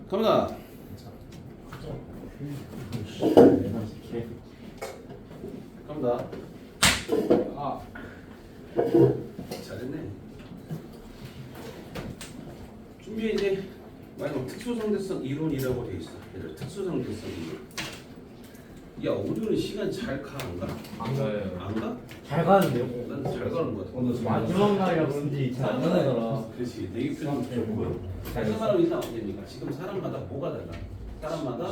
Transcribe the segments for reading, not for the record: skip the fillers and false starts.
갑니다. 갑니다. 아, 잘했네. 준비 이제 만약 특수상대성 이론이라고 돼 있어. 얘들 특수상대성 이론. 야, 오늘은 시간 잘 가 안 가? 안 가요. 안 가? 잘 가는데요? 난 잘 가는 거 같아. 오늘 마지막 날이라 그런지 잘 안 가더라. 그렇지. 되게 표정 좋고요. 사람마다 의사 어디입니까? 지금 사람마다 뭐가 달라? 사람마다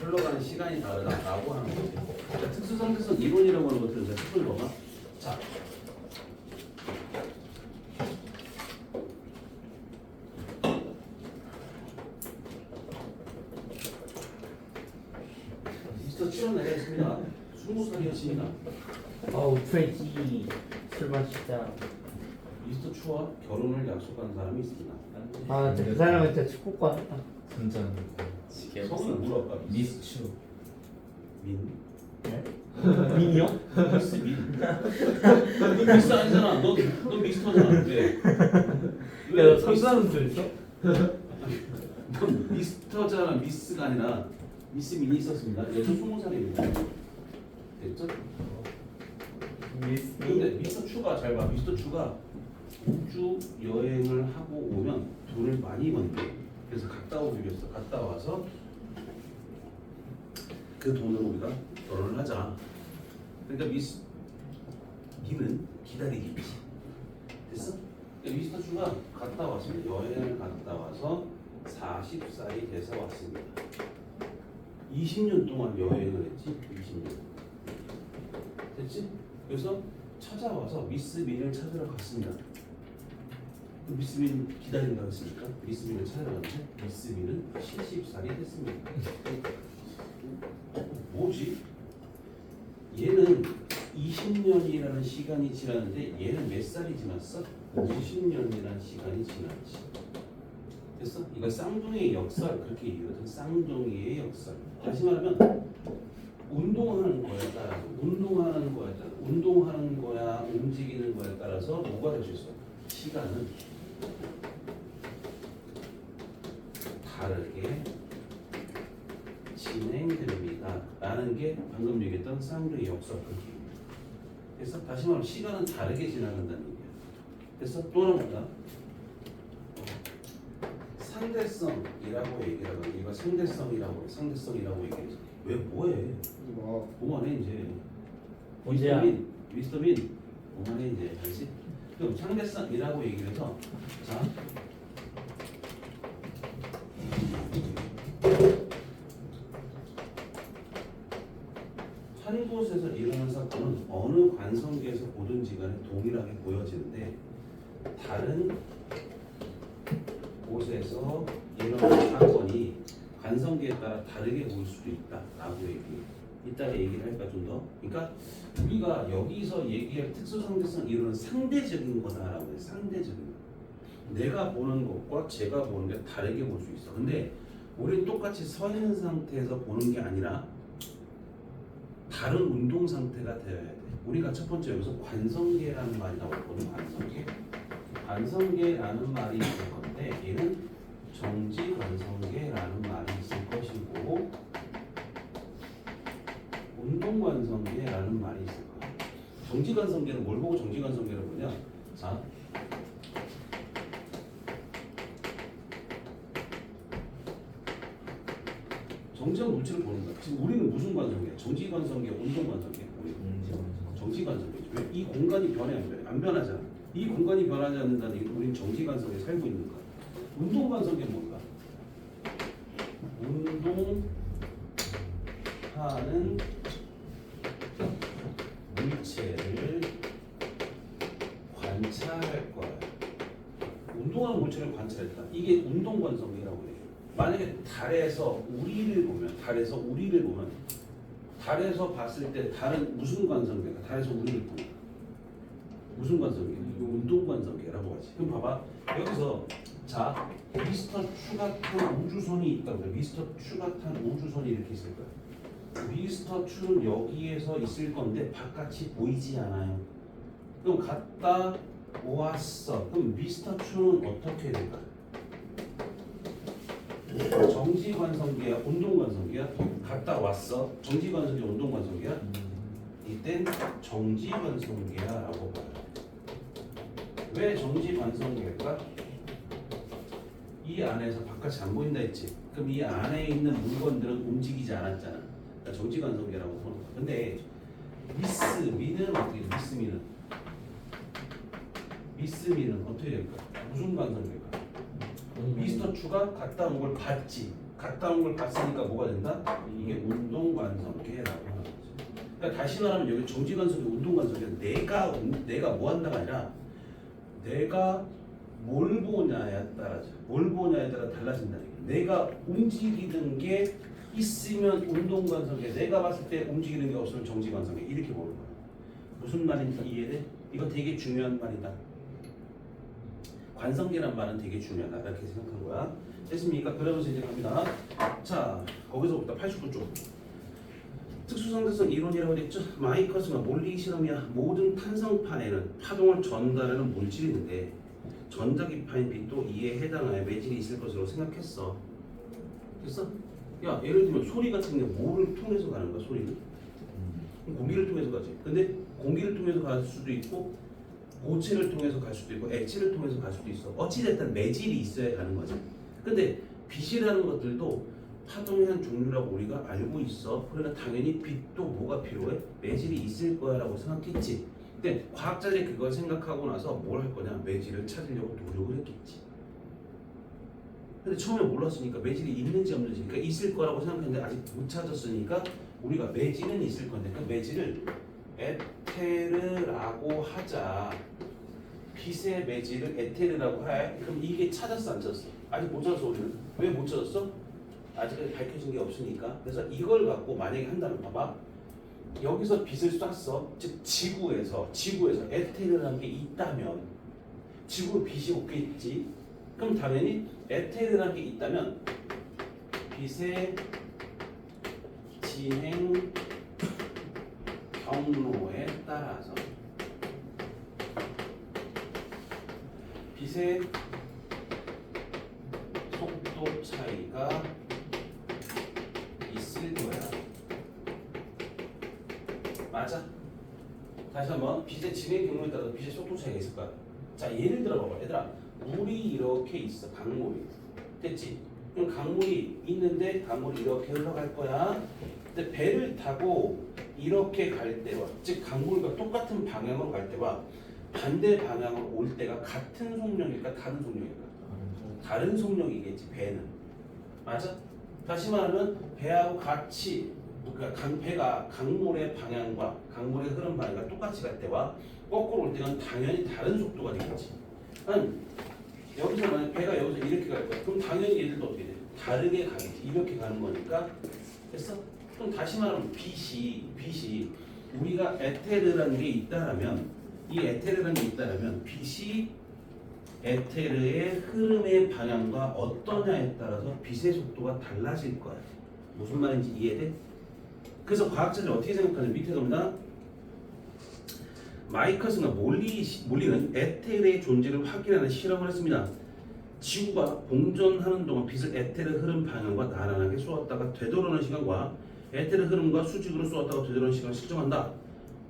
흘러가는 시간이 다르다라고 하는 거지. 그러니까 특수상대성 이론이라고 하는 것들은 이제 특별 뭐가? 자. 미스터 출연 내겠습니다. 20살이었습니다. 아우 트레이지 술 마시자. 미스터 추와 결혼을 약속한 사람이 있습니다. 아 진짜 그 사람은 진짜 축구과 같다. 진짜 성은 물어볼까? 미스추. 민. 네? 민이요? 미스 민. 너 미스 아니잖아. 너 미스터잖아. 왜? 야너 상사는 줄 있어? 넌 미스터잖아. 미스가 아니라 미스 민이 있었습니다. 여자 20살입니다. 됐죠? 미스 근데 미스터 추가 잘 봐. 미스터 추가 우주 여행을 하고 오면 돈을 많이 번대. 그래서 갔다 오기로 했어. 갔다 와서 그 돈으로 우리가 결혼을 하자. 그러니까 미스 니는 기다리기. 됐어? 그러니까 미스터 추가 갔다 왔습니다. 여행을 갔다 와서 44일 돼서 왔습니다. 20년 동안 여행을 했지. 20년. 됐지? 그래서 찾아와서 미스 민을 찾으러 갔습니다. 미스 민 기다린다고 했으니까 미스 민을 찾으러 갔는데 미스 민은 70살이 됐습니다. 뭐지? 얘는 20년이라는 시간이 지났는데 얘는 몇 살이 지났어? 50년이라는 시간이 지났지. 됐어? 이거 쌍둥이의 역설 그렇게 얘기하거든. 쌍둥이의 역설. 다시 말하면 운동하는 거에 따라서 운동하는 거야 움직이는 거에 따라서 뭐가 될 수 있어? 시간은 다르게 진행됩니다 라는 게 방금 얘기했던 쌍둥이 역설 크기. 그래서 다시 말하면 시간은 다르게 지나간다는 얘기야. 그래서 또 하나 보자. 상대성이라고 얘기를 하거든. 이거 상대성이라고 얘기해서 왜 뭐해? 그만해 이제. 언제야? 미스터 민 그만해 이제. 알지? 그럼 상대성이라고 얘기를 해서 자 한 곳에서 일어난 사건은 어느 관성계에서 보든지 간에 동일하게 보여지는데 다른 곳에서 일어난 사건이 관성계에 따라 다르게 보일 수도 있다라고 이따가 얘기를 할까 좀 더. 그러니까 우리가 여기서 얘기할 특수상대성 이론은 상대적인 거다라고 해요. 상대적인 거. 내가 보는 것과 제가 보는 게 다르게 볼 수 있어. 근데 우리는 똑같이 서 있는 상태에서 보는 게 아니라 다른 운동 상태가 되어야 돼. 우리가 첫 번째 여기서 관성계라는 말이 나왔거든. 관성계라는 말이 있을 건데 얘는 정지관성계라는 말이 있을 것이고 운동관성계라는 말이 있을 거야. 정지관성계는 뭘 보고 정지관성계를 보냐? 자, 정지한 물질을 보는 거야. 지금 우리는 무슨 관성계? 정지관성계, 운동관성계. 정지관성계지. 왜? 이 공간이 변해 안 변해? 안 변하잖아. 이 공간이 변하지 않는다는 얘기는 우리는 정지관성계에 살고 있는 거야. 운동관성계는 뭔가? 운동하는 물체를 관찰할 거야. 운동하는 물체를 관찰했다. 이게 운동관성계라고 해요. 만약에 달에서 우리를 보면 달에서 봤을 때 달은 무슨 관성계가? 달에서 우리를 보면 무슨 관성계? 이거 운동관성계라고 하지. 그럼 봐봐. 여기서 자 미스터 추 같은 우주선이 있다고 해. 미스터 추 같은 우주선이 이렇게 있을 거야. 미스터 추는 여기에서 있을 건데 바깥이 보이지 않아요. 그럼 갔다 왔어. 그럼 미스터 추는 어떻게 될까? 정지관성기야, 운동관성기야? 갔다 왔어. 정지관성기야, 운동관성기야? 이땐 정지관성기야라고 봐요. 왜 정지관성기일까? 이 안에서 바깥이 안 보인다 했지. 그럼 이 안에 있는 물건들은 움직이지 않았잖아. 그러니까 정지관성기라고 보는 거야. 근데 미는 어떻게 돼? 미는 어떻게 될까? 무슨 관성기일까? 미스터 추가 갔다 온 걸 봤지. 갔다 온 걸 봤으니까 뭐가 된다? 이게 운동관성기라고 하는 거지. 그러니까 다시 말하면 여기 정지관성기, 운동관성기는 내가 뭐 한다가 아니라 내가 뭘 보냐에 따라 달라진다는 거야. 내가 움직이는 게 있으면 운동관성기, 내가 봤을 때 움직이는 게 없으면 정지관성기 이렇게 보는 거야. 무슨 말인지 이해돼? 이거 되게 중요한 말이다. 관성기란 말은 되게 중요하다 이렇게 생각한 거야. 됐습니까? 그러면서 이제 갑니다. 자, 거기서부터 89쪽. 특수상대성 이론이라고 했죠. 마이커스가 몰리 실험이야. 모든 탄성판에는 파동을 전달하는 물질인데 전자기파인 빛도 이에 해당하여 매질이 있을 것으로 생각했어. 됐어? 야, 예를 들면 소리 같은 게 뭐를 통해서 가는 거야? 소리는 공기를 통해서 가지. 근데 공기를 통해서 갈 수도 있고 고체를 통해서 갈 수도 있고 액체를 통해서 갈 수도 있어. 어찌됐든 매질이 있어야 가는 거지. 근데 빛이라는 것들도 파동의 한 종류라고 우리가 알고 있어. 그러니까 당연히 빛도 뭐가 필요해? 매질이 있을 거야 라고 생각했지. 근데 과학자들이 그걸 생각하고 나서 뭘 할 거냐? 매질을 찾으려고 노력을 했겠지. 근데 처음에 몰랐으니까 매질이 있는지 없는지, 그러니까 있을 거라고 생각했는데 아직 못 찾았으니까 우리가 매질은 있을 건데 그 매질을 에테르라고 하자. 빛의 매질을 에테르라고 해. 그럼 이게 찾았어 안 찾았어? 아직 못 찾았어. 우리는 왜 못 찾았어? 아직까지 밝혀진 게 없으니까. 그래서 이걸 갖고 만약에 한다면 봐봐. 여기서 빛을 쐈어. 즉 지구에서 에테르라는 게 있다면 지구에 빛이 없겠지. 그럼 당연히 에테르라는 게 있다면 빛의 진행 경로에 따라서 빛의 속도 차이가 있을 거야. 맞아? 다시 한번 빛의 진행 경로에 따라서 빛의 속도 차이가 있을 거야. 자, 예를 들어 봐봐. 얘들아, 물이 이렇게 있어. 강물이. 됐지? 그럼 강물이 있는데 강물이 이렇게 흘러갈 거야. 근데 배를 타고 이렇게 갈 때와, 즉 강물과 똑같은 방향으로 갈 때와 반대 방향으로 올 때가 같은 속력일까 다른 속력일까? 다른 속력이겠지. 배는. 맞아? 다시 말하면 배하고 같이, 그러니까 배가 강물의 방향과 강물의 흐름 방향과 똑같이 갈 때와 거꾸로 올 때는 당연히 다른 속도가 되겠지. 여기서 만약 배가 여기서 이렇게 갈 거야. 그럼 당연히 얘들도 어떻게 돼? 다르게 가겠지. 이렇게 가는 거니까. 됐어? 그럼 다시 말하면 빛이 우리가 에테르라는 게 있다라면, 이 에테르라는 게 있다라면 빛이 에테르의 흐름의 방향과 어떠냐에 따라서 빛의 속도가 달라질 거야. 무슨 말인지 이해돼? 그래서 과학자들이 어떻게 생각하냐? 밑에 갑니다. 마이커스나 몰리는 에테르의 존재를 확인하는 실험을 했습니다. 지구가 공전하는 동안 빛을 에테르 흐름 방향과 나란하게 쏘았다가 되돌아오는 시간과 에테르 흐름과 수직으로 쏘았다가 되돌아오는 시간을 측정한다.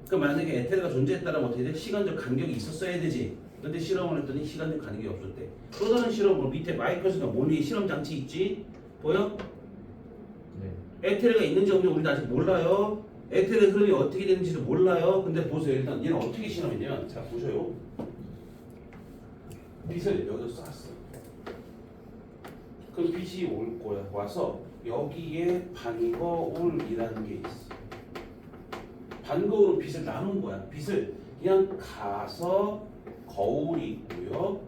그러니까 만약에 에테르가 존재했다면 어떻게 돼? 시간적 간격이 있었어야 되지. 근데 실험을 했더니 시간적 간격이 없었대. 또 다른 실험으로 밑에 마이커스나 몰리 실험 장치 있지? 보여? 네. 에테르가 있는지 없는지 우리는 아직 몰라요. 에테르 흐름이 어떻게 되는지도 몰라요. 근데 보세요. 일단 얘는 어떻게 실험했냐면, 자 보셔요. 빛을 여기서 쐈어. 그럼 빛이 올 거야. 와서 여기에 반거울이라는 게 있어. 반거울은 빛을 나눈 거야. 빛을 그냥 가서 거울이 있고요.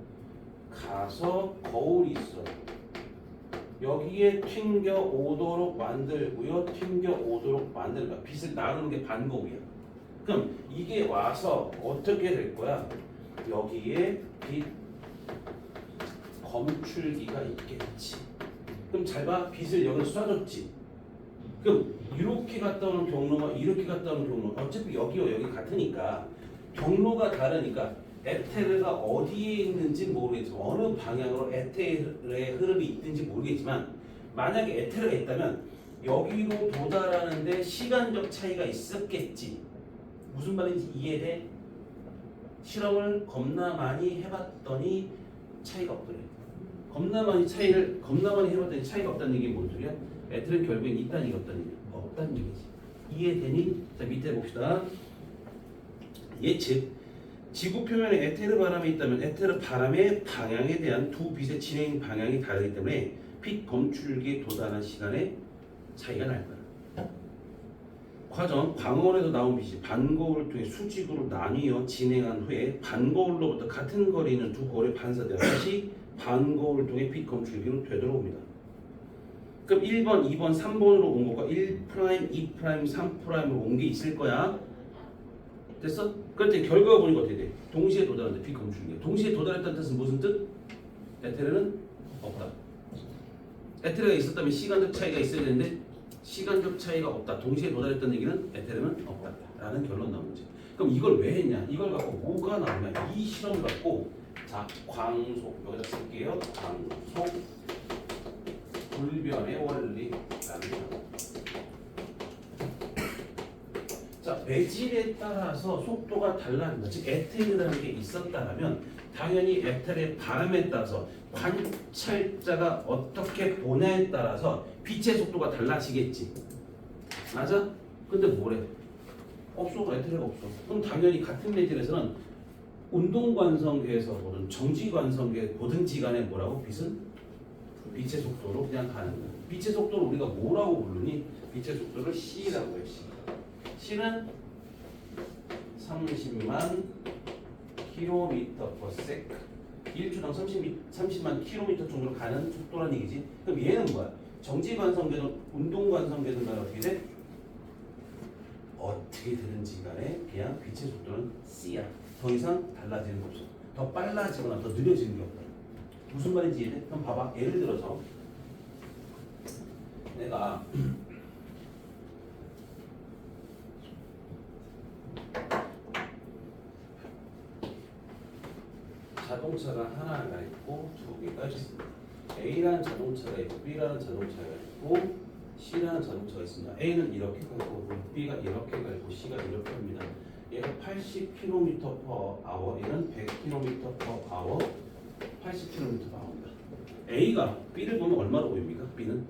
가서 거울이 있어. 여기에 튕겨 오도록 만들고요. 튕겨 오도록 만드는 거야. 빛을 나누는 게 반거울이야. 그럼 이게 와서 어떻게 될 거야? 여기에 빛 검출기가 있겠지. 그럼 잘 봐. 빛을 여기서 쏴줬지. 그럼 이렇게 갔다 오는 경로와 이렇게 갔다 오는 경로, 어차피 여기와 여기 같으니까 경로가 다르니까 에테르가 어디에 있는지 모르겠지만, 어느 방향으로 에테르의 흐름이 있든지 모르겠지만 만약에 에테르가 있다면 여기로 도달하는데 시간적 차이가 있었겠지. 무슨 말인지 이해돼? 실험을 겁나 많이 해봤더니 차이가 없더래. 겁나 많이 해봤더니 차이가 없다는 얘기 뭔 소리야? 에테르는 결국엔 있다는 얘기 없다는 얘기. 없다는 얘기지. 이해되니? 자 밑에 봅시다. 예측. 지구 표면에 에테르 바람이 있다면 에테르 바람의 방향에 대한 두 빛의 진행 방향이 다르기 때문에 빛 검출기에 도달한 시간에 차이가 날 거야. 과정 광원에서 나온 빛이 반거울을 통해 수직으로 나뉘어 진행한 후에 반거울로부터 같은 거리는 두 거울에 반사되어 다시 반거울을 통해 빛 검출기로 되돌아옵니다. 그럼 1번, 2번, 3번으로 온 것과 1', 2', 3'으로 온 게 있을 거야. 됐어? 그럴 결과가 보니까 어떻게 돼? 동시에 도달한다. 빛 검출기. 동시에 도달했다는 뜻은 무슨 뜻? 에테르는 없다. 에테르가 있었다면 시간적 차이가 있어야 되는데 시간적 차이가 없다. 동시에 도달했다는 얘기는 에테르는 없다. 라는 결론 나온 거지. 그럼 이걸 왜 했냐? 이걸 갖고 뭐가 나오냐? 이 실험 갖고 자 광속 여기다 쓸게요. 광속 불변의 원리라는 거. 자 매질에 따라서 속도가 달라진다. 즉 에테르라는 게 있었다면 당연히 에테르의 바람에 따라서 관찰자가 어떻게 보냐에 따라서 빛의 속도가 달라지겠지. 맞아? 근데 뭐래? 없어. 에테르가 없어. 그럼 당연히 같은 매질에서는 운동관성계에서 보든 정지관성계 보든지 간에 뭐라고? 빛은 빛의 속도로 그냥 가는 거야. 빛의 속도를 우리가 뭐라고 부르니? 빛의 속도를 C라고 해. C는 30만 km/s 1초당 30만 km 정도로 가는 속도란 얘기지. 그럼 얘는 뭐야? 정지관성계든 운동관성계든 간에 어떻게 돼? 어떻게 되든지 간에 그냥 빛의 속도는 C야. 더 이상 달라지는 거 없어. 더 빨라지거나 더 느려지는 게 없다. 무슨 말인지 이해돼? 그럼 봐봐. 예를 들어서 내가 자동차가 하나가 있고 두 개가 있습니다. A라는 자동차가 있고 B라는 자동차가 있고 C라는 자동차가 있습니다. A는 이렇게 갈 거고 B가 이렇게 가고 C가 이렇게 갑니다. 얘가 80km/h, 얘는 100km/h, 80km/h입니다. A가 B를 보면 얼마로 보입니까? B는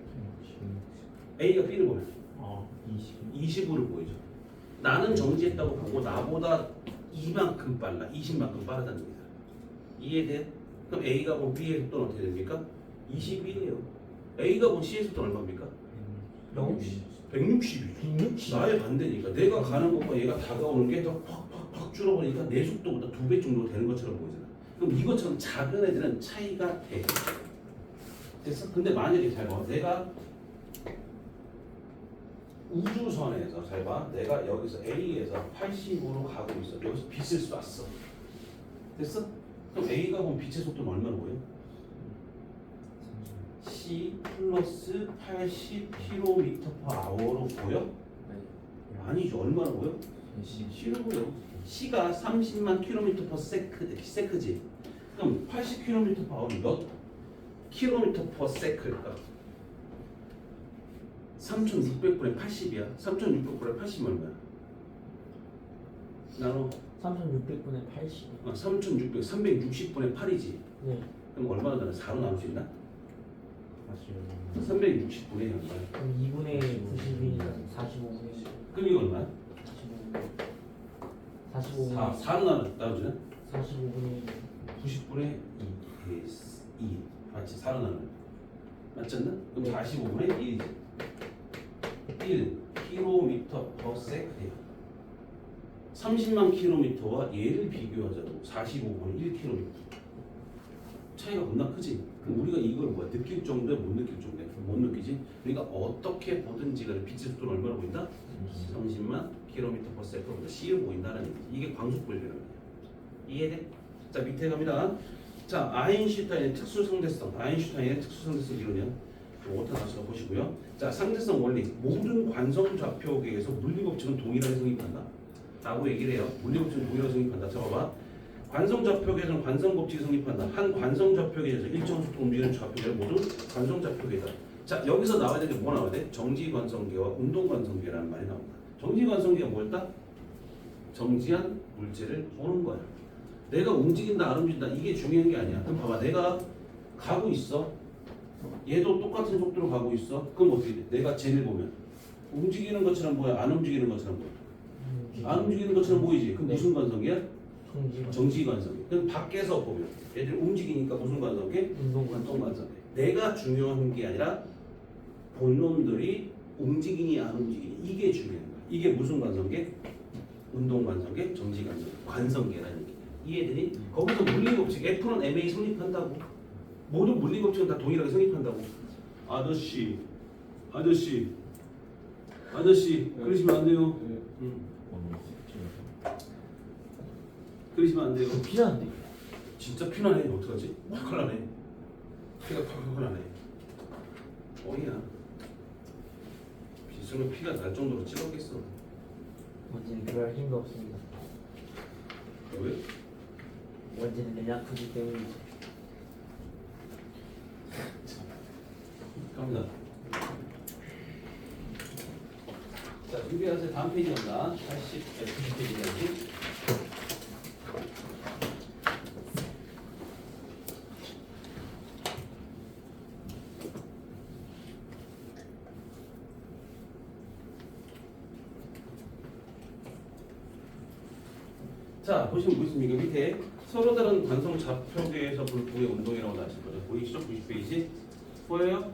A가 B를 보면 20으로 보이죠. 나는 정지했다고 보고 나보다 이만큼 빨라, 20만큼 빠르다는 겁니다. 이해돼? 그럼 A가 본 B의 속도는 어떻게 됩니까? 21이에요. A가 본 C의 속도는 얼마입니까? 160이죠. 나의 반대니까 내가 가는 것과 얘가 다가오는 게 더 팍팍팍 줄어버리니까 내 속도보다 2배 정도 되는 것처럼 보이잖아. 그럼 이것처럼 작은 애들은 차이가 돼. 됐어? 근데 만약에 잘 봐. 내가 우주선에서 잘 봐. 내가 여기서 A에서 80으로 가고 있어. 여기서 빛을 쐈어. 됐어? 그럼 A가 본 빛의 속도는 얼마나 보여? C 플러스 80km/h로 보여? 아니죠. 얼마나 보여? C로 보여. C가 30만 km/s지. 그럼 80km/h는 몇 km/s일까? 3600분의 80이야. 3600분의 80은 얼마야? 나눠 3600분의 80. 3600, 360분의 8이지. 네. 그럼 얼마나 되나? 4로 나눌 수 있나? 맞아요. 360분의 얼마야? 그럼 2분의 90이 45분의 그럼 이거 얼마야? 45분의 4로 나누지는? 45분의 90분의 2 맞지? 4로 나누면 맞지 않나? 그럼 네. 45분의 1이지. 1 km/s예요. 30만 km와 얘를 비교하자고. 45분의 1km 차이가 겁나 크지? 그럼 우리가 이걸 뭐야? 느낄 정도야? 못 느낄 정도야? 못 느끼지? 그러니까 어떻게 보든지 간에 빛의 속도는 얼마나 보인다? 30만 km/s보다 C로 보인다는 얘기지. 이게 광속불변이라는 거야. 이해돼? 자 밑에 갑니다. 자 아인슈타인의 특수상대성. 아인슈타인의 특수상대성 이론이야. 5타 다시 보시고요. 자 상대성 원리. 모든 관성 좌표계에서 물리법칙은 동일하게 성립한다. 라고 얘기를 해요. 물리법칙은 동일하게 성립한다. 자 봐봐. 관성좌표계에서는 관성법칙이 성립한다. 한 관성좌표계에서 일정 속도 움직이는 좌표계를 모두 관성좌표계다. 자 여기서 나와야 되는 게 뭐 나와야 돼? 정지관성계와 운동관성계라는 말이 나온다. 정지관성계가 뭘까? 정지한 물체를 보는 거야. 내가 움직인다 안 움직인다 이게 중요한 게 아니야. 그럼 봐봐 내가 가고 있어. 얘도 똑같은 속도로 가고 있어. 그럼 어떻게 돼? 내가 쟤를 보면 움직이는 것처럼 보여? 안 움직이는 것처럼 보여? 안 움직이는 것처럼 보이지? 그럼 무슨 관성계야? 정지관성계. 그럼 밖에서 보면 얘들이 움직이니까 무슨 관성계? 운동관성계. 내가 중요한 게 아니라 본 놈들이 움직이니 안 움직이니 이게 중요한 거야. 이게 무슨 관성계? 운동관성계, 정지관성계, 관성계라는 얘기. 이해되니? 거기서 물리법칙 F는 MA 성립한다고. 모든 물리법칙은 다 동일하게 성립한다고. 아저씨 그러시면 안 돼요. 그러시면 안 돼요. 피난데. 진짜 피나네. 어떡하지? 확 나네. 피가 팍팍 나네. 어이야. 빗속에 피가 날 정도로 찔렀겠어. 원진은 그럴 힘도 없습니다. 왜? 원진은 연약하기 때문이죠. 갑니다. 자, 준비하세요. 다음 페이지 간다. 90페이지까지. 자, 보시면 뭐 있습니까? 밑에 서로 다른 관성 좌표계에서 볼 공의 운동이라고 나실 거죠. 보이시죠? 90페이지. 보여요?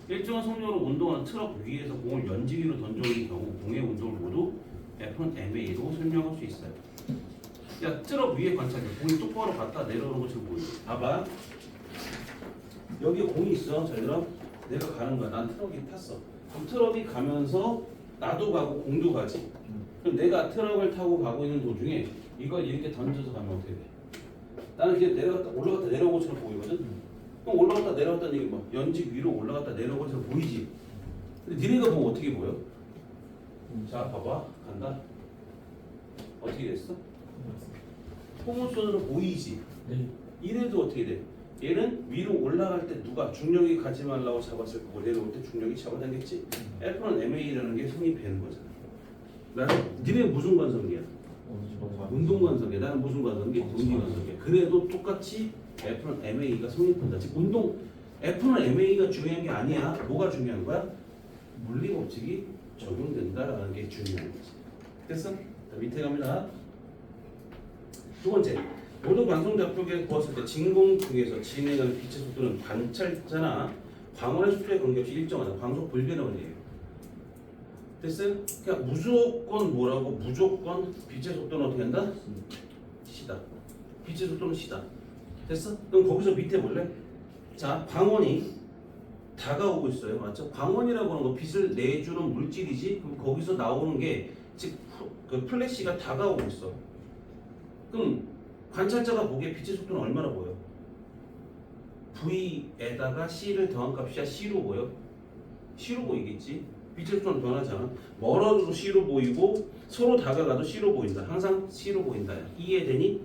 일정한 속력으로 운동하는 트럭 위에서 공을 연지기로 던져오는 경우 공의 운동을 모두 F는 MA로 설명할 수 있어요. 야, 트럭 위에 관찰해. 공이 똑바로 갔다 내려오는 것처럼 보이죠? 봐봐. 여기 공이 있어. 자, 얘들아. 내가 가는 거야. 난 트럭이 탔어. 그럼 트럭이 가면서 나도 가고 공도 가지. 그럼 내가 트럭을 타고 가고 있는 도중에 이걸 이렇게 던져서 가면 어떻게 돼? 나는 그냥 내려갔다 올라갔다 내려온 것처럼 보이거든. 그럼 올라갔다 내려갔다는 얘기 뭐 연지 위로 올라갔다 내려온 것처럼 보이지. 근데 니네가 보면 어떻게 보여? 자, 봐봐. 간다. 어떻게 됐어? 포물선으로 보이지. 네. 이래도 어떻게 돼? 얘는 위로 올라갈 때 누가 중력이 가지 말라고 잡았을 거고 내려올 때 중력이 잡아당겼지. F는 MA라는 게 성립되는 거잖아. 나는 니네 무슨 관성이야? 운동관성계. 나는 무슨 관성계? 정지관성계. 그래도 똑같이 F는 MA가 성립한다. 즉 운동 F는 MA가 중요한 게 아니야. 뭐가 중요한 거야? 물리법칙이 적용된다라는 게 중요한 거지. 됐어? 자, 밑에 갑니다. 두 번째, 모든 관성좌표계를 보았을 때 진공 중에서 진행하는 빛의 속도는 관찰자나 광원의 속도에 관계없이 일정하다. 광속 불변원이에요. 됐어요? 그러니까 무조건 뭐라고? 무조건 빛의 속도는 어떻게 한다? 시다. 빛의 속도는 시다. 됐어? 그럼 거기서 밑에 볼래? 자, 광원이 다가오고 있어요. 맞죠? 광원이라고 하는 거 빛을 내주는 물질이지. 그럼 거기서 나오는 게 즉 그 플래시가 다가오고 있어. 그럼 관찰자가 보기에 빛의 속도는 얼마나 보여? V에다가 C를 더한 값이야 C로 보여? C로 보이겠지? 빛의 속도는 변하잖아. 멀어도 C로 보이고 서로 다가가도 C로 보인다. 항상 C로 보인다. 이해되니?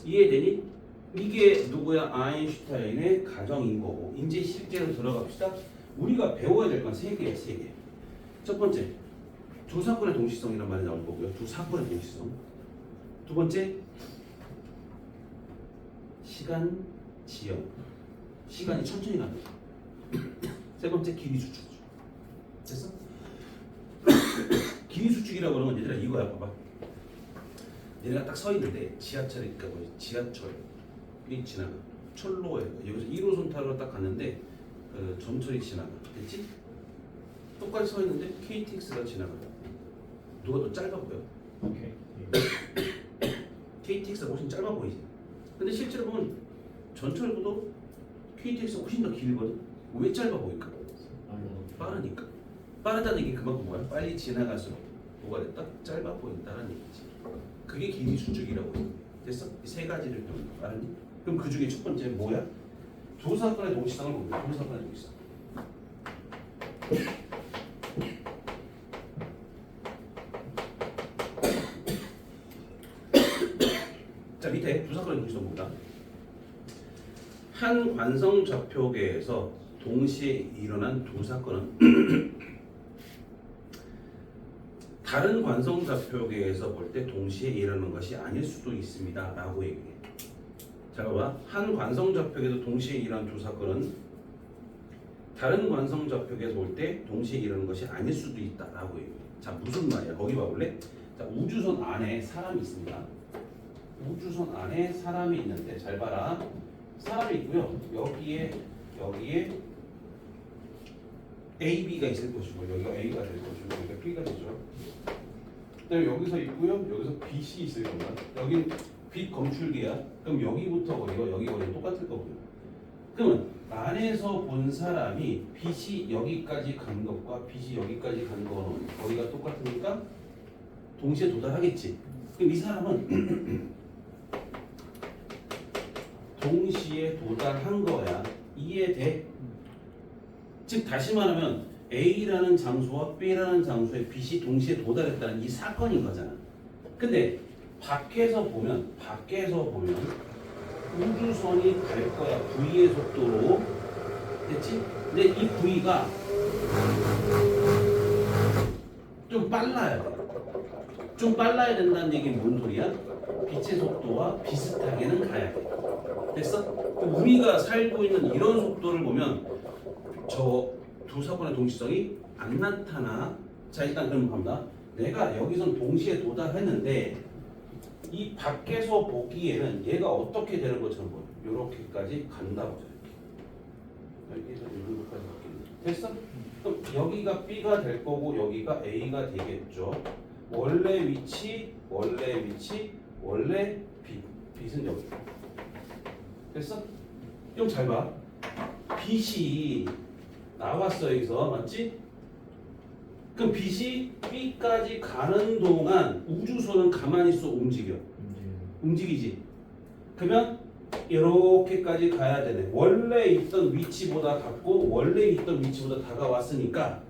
이해되니? 이게 누구야? 아인슈타인의 가정인 거고. 이제 실제로 들어갑시다. 우리가 배워야 될 건 세 개야, 세 개. 첫 번째, 두 사건의 동시성이란 말이 나올 거고요. 두 사건의 동시성. 두 번째, 시간 지연. 시간이 천천히 가는 거. 세 번째, 길이 수축. 됐어? 길이 수축이라고 하는 건 얘들아 이거야. 봐봐. 얘네가 딱 서 있는데 지하철이 그러니까 뭐 지하철이 지나가. 철로에 여기서 1호선 타로 딱 갔는데 전철이 지나가. 됐지? 똑같이 서 있는데 KTX가 지나가. 누가 더 짧아 보여? 오케이. KTX가 훨씬 짧아 보이지. 근데 실제로 보면 전철보다 KTX가 훨씬 더 길거든. 왜 짧아 보일까? 빠르니까. 빠르다는 얘기 그만큼 뭐야? 빨리 지나갈수록 뭐가 됐다? 짧아 보인다는 얘기지. 그게 길이 수축이라고 해. 됐어? 이 세 가지를 좀 알았니? 그럼 그 중에 첫 번째 뭐야? 두 사건의 동시성을 봅니다. 두 사건의 동시성. 자, 밑에 두 사건의 동시성 봅니다. 한 관성 좌표계에서 동시에 일어난 두 사건은 다른 관성좌표계에서 볼 때 동시에 일어나는 것이 아닐 수도 있습니다 라고 얘기해. 자 봐봐. 한 관성좌표계에서 동시에 일어난 두 사건은 다른 관성좌표계에서 볼 때 동시에 일어나는 것이 아닐 수도 있다 라고 얘기해. 자 무슨 말이야? 거기 봐볼래? 자 우주선 안에 사람이 있습니다. 우주선 안에 사람이 있는데 잘 봐라. 사람이 있고요. 여기에 A, B가 있을 것이고 여기가 A가 될 것이고 여기가 B가 되죠. 그다음에 여기서 있고요. 여기서 BC 있을 겁니다. 여긴 빛 검출기야. 그럼 여기부터 거리가 여기 거리가 똑같을 거고요. 그러면 안에서 본 사람이 빛이 여기까지 간 것과 빛이 여기까지 간 거는 거리가 똑같으니까 동시에 도달하겠지. 그럼 이 사람은 동시에 도달한 거야. 이해돼? 즉 다시 말하면 A라는 장소와 B라는 장소에 빛이 동시에 도달했다는 이 사건인 거잖아. 근데 밖에서 보면 우주선이 갈 거야. V의 속도로. 됐지? 근데 이 V가 좀 빨라야 돼. 좀 빨라야 된다는 얘기는 뭔 소리야? 빛의 속도와 비슷하게는 가야 돼. 됐어? 우리가 살고 있는 이런 속도를 보면 저 두 사건의 동시성이 안 나타나. 자 일단 그럼 갑니다. 내가 여기선 동시에 도달했는데 이 밖에서 보기에는 얘가 어떻게 되는 것처럼 보여. 이렇게까지 간다고 여기에서 이런 것까지 바뀌는. 됐어? 그럼 여기가 B가 될 거고 여기가 A가 되겠죠. 원래 위치 원래 빛은 여기. 됐어? 좀 잘 봐. 빛이 나왔어 여기서. 맞지? 그럼 빛이 B까지 가는 동안 우주선은 가만히 있어 움직이지. 그러면 이렇게까지 가야 되네. 원래 있던 위치보다 갔고 원래 있던 위치보다 다가왔으니까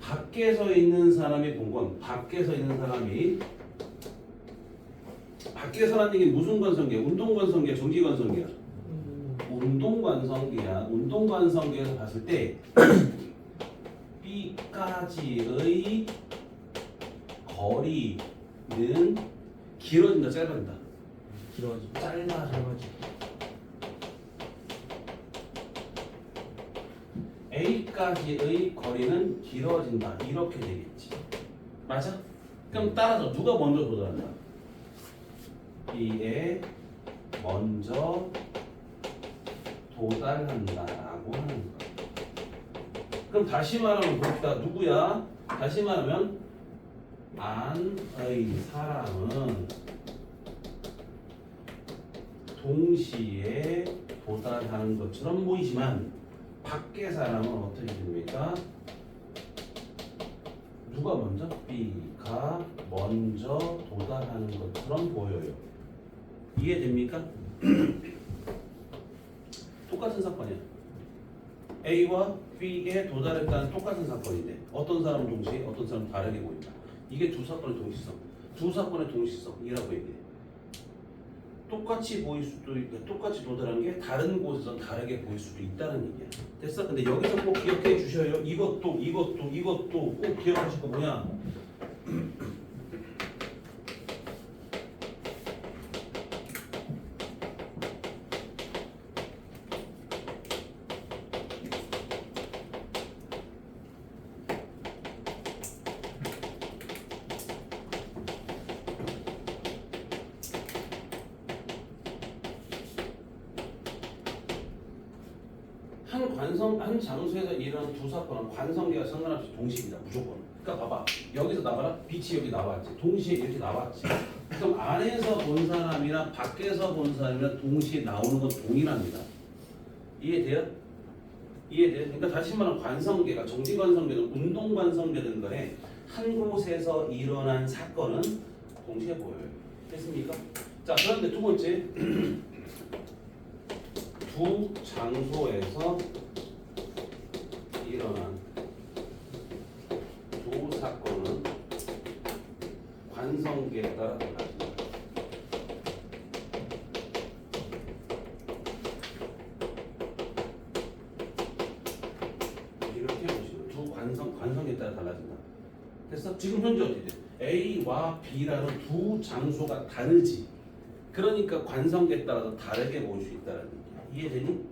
밖에서 있는 사람이 본 건 밖에서라는 얘기는 무슨 관성계야? 운동관성계야? 정지관성계야? 운동관성계야. 운동관성계에서 봤을 때 B까지의 거리는 길어진다 짧아진다? 짧아져. A까지의 거리는 길어진다. 이렇게 되겠지. 맞아? 그럼 따라서 누가 먼저 도달한다? B에 먼저 도달한다라고 하는 거야. 그럼 다시 말하면 봅시다. 누구야? 다시 말하면 안의 사람은 동시에 도달하는 것처럼 보이지만 밖의 사람은 어떻게 됩니까? 누가 먼저? B가 먼저 도달하는 것처럼 보여요. 이해됩니까? 똑같은 사건이야. A와 B에 도달했다는 똑같은 사건인데 어떤 사람은 동시에 어떤 사람은 다르게 보인다. 이게 두 사건의 동시성. 두 사건의 동시성이라고 얘기해. 똑같이 보일 수도 있고 똑같이 도달하는 게 다른 곳에서 다르게 보일 수도 있다는 얘기야. 됐어? 근데 여기서 꼭 기억해 주셔요. 이것도 꼭 기억하실 거 뭐냐? 한 장소에서 일어나는 두 사건은 관성계와 상관없이 동시입니다. 무조건. 그러니까 봐봐. 여기서 나와라. 빛이 여기 나왔지. 동시에 이렇게 나왔지. 그럼 안에서 본 사람이나 밖에서 본 사람이나 동시에 나오는 건 동일합니다. 이해돼요? 그러니까 다시 말하면 관성계가 정지관성계든 운동관성계든 간에 한 곳에서 일어난 사건은 동시에 보여요. 됐습니까? 자, 그런데 두 번째. 두 장소에서 일어난 두 사건은 관성계에 따라 달라집니다. 이렇게 보시면 두 관성에 따라 달라진다. 됐어? 지금 현재 어떻게 돼? A와 B라는 두 장소가 다르지. 그러니까 관성계에 따라서 다르게 보일 수 있다는 얘기야. 이해되니?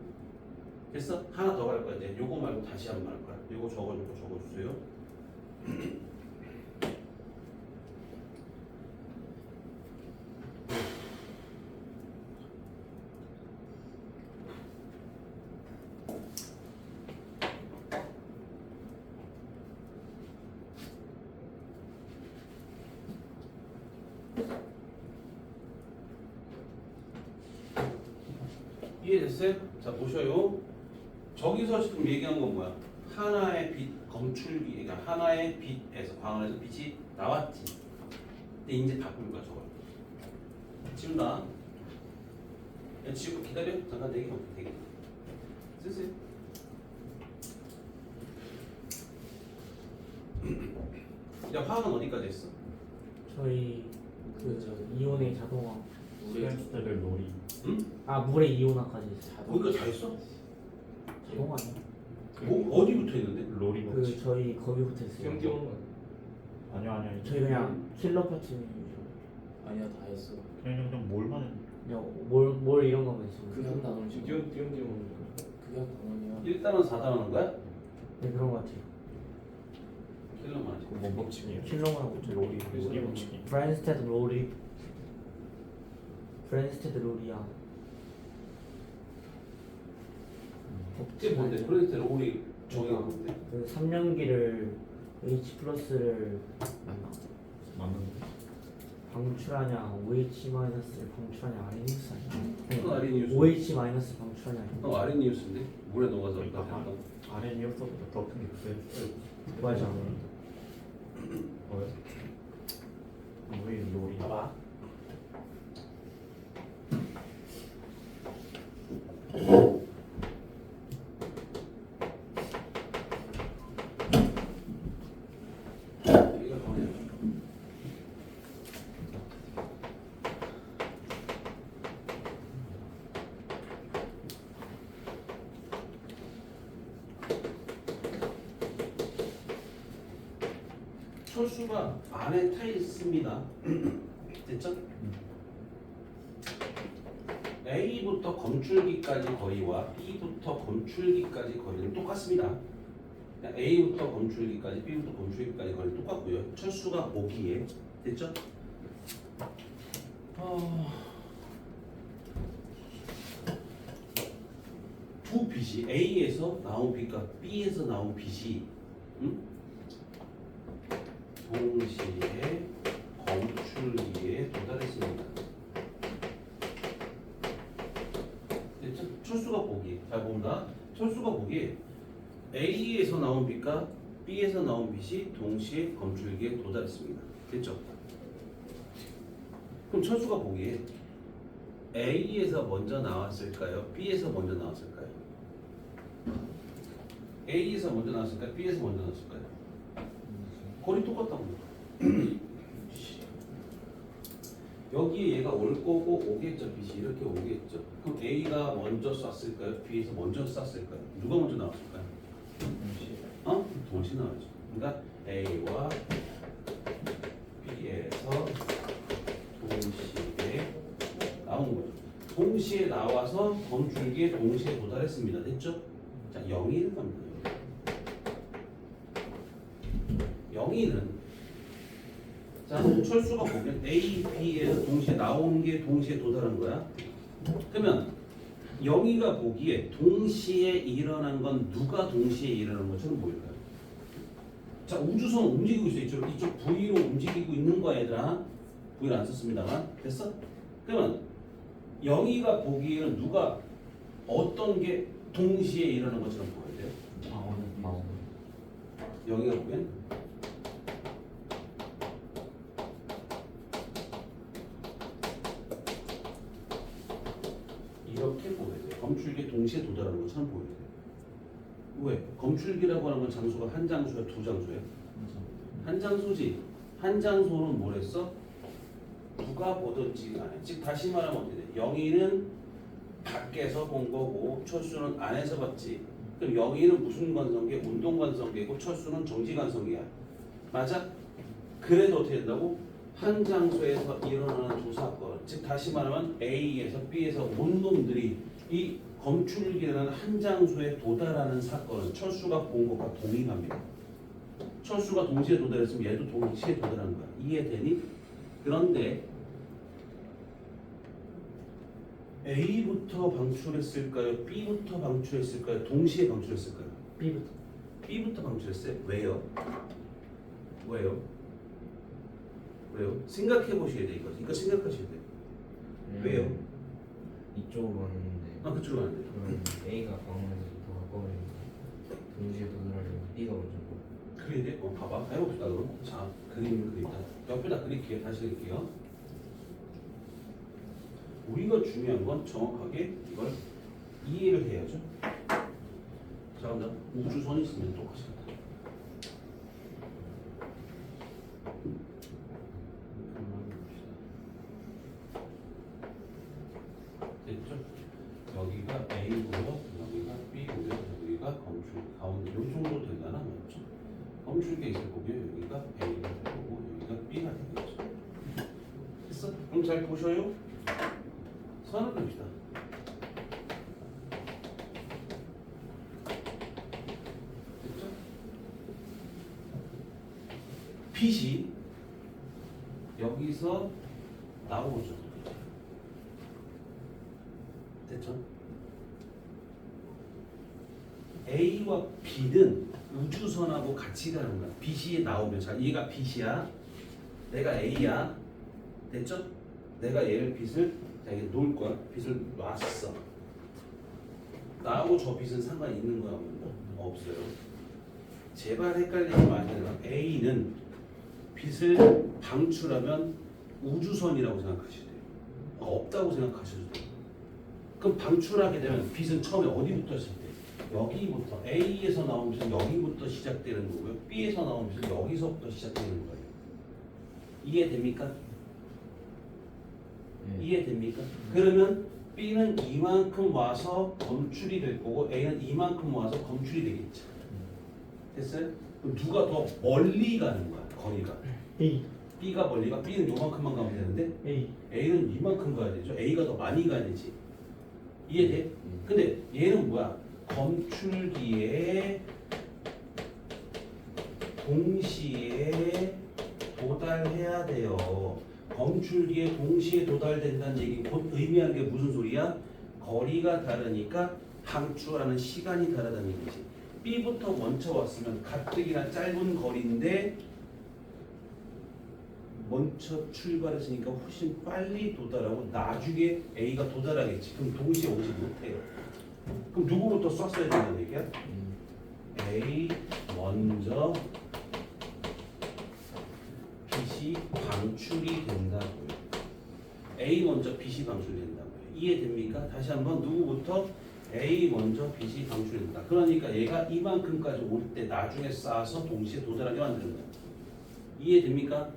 됐어? 하나 더 갈 거야. 이제 요거 말고 다시 한 번 할 거야. 요거 적어주세요. 이해됐어요? 자 보셔요. 저기서 지금 얘기한 건 뭐야? 하나의 빛 검출기, 그러니까 하나의 빛에서 광원에서 빛이 나왔지. 근데 이제 바꿀 거야 저걸. 지운다. 지우고 기다려. 잠깐 대기. 쓰세요. 이제 화학은 어디까지 했어? 저희 그 이온의 자동화 시간대별 놀이. 응? 아 물의 이온화까지 있어요. 거기가 다 했어? 자동화 아니야? 뭐 어디부터 했는데? 롤이 그 뭐지? 저희 거기부터 했어요. 경기오는 아니야. 저희 그냥 킬러 파츠 위주로. 아니야 다 했어. 그냥 뭘만 그냥 뭘 이런 거만 있어요. 그한 단원이지. 경기오는 그게 한 단원이야. 1단원 4단원인 거야? 네 그런 거 같아요. 킬러만 하지. 뭔 법칙이에요? 킬러만 하고 있죠. 롤이 법칙이. 브랜스테드 롤이 브랜스테드 롤이야. 그게 뭔데? 그런데 우리 정의가 뭔데? 그 3년기를 H 플러스를 맞는데. 방출하냐 OH 마이너스를 방출하냐 아레니우스 그건 아니야? 아레니우스. OH 마이너스 방출하냐 아레니우스인데 물에 녹아서 그러니까 어디다 아래 이어서보다 더 큰 게 그래. 맞아. 뭐야? 왜 롤이? 봐봐. 이거 뭐냐? 철수가 안에 타 있습니다. 됐죠? A부터 검출기까지 거리와 B부터 검출기까지 거리는 똑같습니다. 그냥 A부터 검출기까지 B부터 검출기까지 거리는 똑같고요. 철수가 보기에 됐죠? 두 빛이 A에서 나온 빛과 B에서 나온 빛이 동시에 검출기에 도달했습니다. 됐죠? 철수가 보기. 잘 본다. 철수가 보기. A에서 나온 빛과 B에서 나온 빛이 동시에 검출기에 도달했습니다. 됐죠? 그럼 철수가 보기에 A에서 먼저 나왔을까요? B에서 먼저 나왔을까요? A에서 먼저 나왔을까요? B에서 먼저 나왔을까요? 거리 똑같다고. 여기에 얘가 올 거고 오겠죠. 빛이 이렇게 오겠죠. 그럼 A가 먼저 쐈을까요? B에서 먼저 쐈을까요? 누가 먼저 나왔을까요? 동시에 나왔죠. 그러니까 A와 B에서 동시에 나온 거죠. 동시에 나와서 검출기에 동시에 도달했습니다. 됐죠? 자, 0일 갑니다. 0일은 자, 철수가 보면 A, B에서 동시에 나오는 게 동시에 도달한 거야. 그러면 영희가 보기에 동시에 일어난 건 누가 동시에 일어난 것처럼 보일까요? 자, 우주선 움직이고 있어. 이쪽 V로 움직이고 있는 거야, 얘들아. V를 안 썼습니다만. 됐어? 그러면 영희가 보기에는 누가 어떤 게 동시에 일어난 것처럼 보여야 돼요? 영희가 보기엔 이렇게 보여야 돼요. 검출기에 동시에 도달하는 것처럼 보여야 돼요. 왜? 검출기라고 하는 건 장소가 한 장소야, 두 장소야? 한 장소지. 한 장소는 뭐랬어? 누가 보든지 간에. 즉 다시 말하면 어떻게 돼? 영희는 밖에서 본 거고 철수는 안에서 봤지. 그럼 여기는 무슨 관성계? 운동 관성계고 철수는 정지 관성계야. 맞아? 그래도 어떻게 된다고? 한 장소에서 일어나는 두 사건, 즉 다시 말하면 A에서 B에서 온 놈들이 이 검출기라는 한 장소에 도달하는 사건은 철수가 본 것과 동일합니다. 철수가 동시에 도달했으면 얘도 동시에 도달한 거야. 이해되니? 그런데 A부터 방출했을까요? B부터 방출했을까요? 동시에 방출했을까요? B부터. B부터 방출했어요? 왜요? 왜요? 왜요? 생각해 보셔야 돼 이거. 이거 생각하셔야 돼. 왜요? 이쪽으로 왔는데 아 그쪽으로 안 돼요. 그럼 A가 방어에서 더 가까워지니까 동시에 도달하려면 B가 먼저 그래야 돼? 봐봐. 해봅시다 그럼. 자, 그림을 그린다. 옆에다 그릴게요. 다시 그릴게요. 우리가 중요한 건 정확하게 이걸 이해를 해야죠. 자, 그럼 우주선이 있으면 똑같이 한다. 됐죠? 여기가 A고요, 여기가 B고요, 여기가 검출 가운데 요 정도 되잖아, 맞죠? 검출게 있을 거고요, 여기가 A가 될 거고, 여기가 B가 되겠죠. 됐어? 그럼 잘 보셔요. 선을 그립시다. 됐죠? 빛이 여기서 나오죠. 됐죠? A와 B는 우주선하고 같이 가는 거야. 빛이 나오면 자, 얘가 빛이야. 내가 A야. 됐죠? 내가 얘를 빛을 자, 이게 놓을 거야. 빛을 놨어. 나하고 저 빛은 상관이 있는 거야, 없는 거야? 없어요. 제발 헷갈리지 마세요. A는 빛을 방출하면 우주선이라고 생각하셔야 돼요. 없다고 생각하셔도 돼요. 그럼 방출하게 되면 빛은 처음에 어디부터 시작돼요? 여기부터 A에서 나온 빛은 여기부터 시작되는 거고요. B에서 나온 빛은 여기서부터 시작되는 거예요. 이해됩니까? 이해됩니까? 그러면 B는 이만큼 와서 검출이 될 거고 A는 이만큼 와서 검출이 되겠죠. 됐어요? 그럼 누가 더 멀리 가는 거야? 거리가. A. B가 멀리 가. B는 요만큼만 가면 되는데 A. A는 이만큼 가야 되죠. A가 더 많이 가야 되지. 이해돼? 근데 얘는 뭐야? 검출기에 동시에 도달해야 돼요. 검출기에 동시에 도달된다는 얘기 곧 의미하는 게 무슨 소리야? 거리가 다르니까 방출하는 시간이 다르다는 얘기지. B부터 먼저 왔으면 가뜩이나 짧은 거리인데 먼저 출발했으니까 훨씬 빨리 도달하고 나중에 A가 도달하겠지. 그럼 동시에 오지 못해요. 그럼 누구부터 쐈어야 된다는 얘기야? A 먼저 빛이 방출이 된다고요. A 먼저 빛이 방출된다고요. 이해됩니까? 다시 한번 누구부터? A 먼저 빛이 방출된다. 그러니까 얘가 이만큼까지 올 때 나중에 쏴서 동시에 도달하게 만드는 거야. 이해됩니까?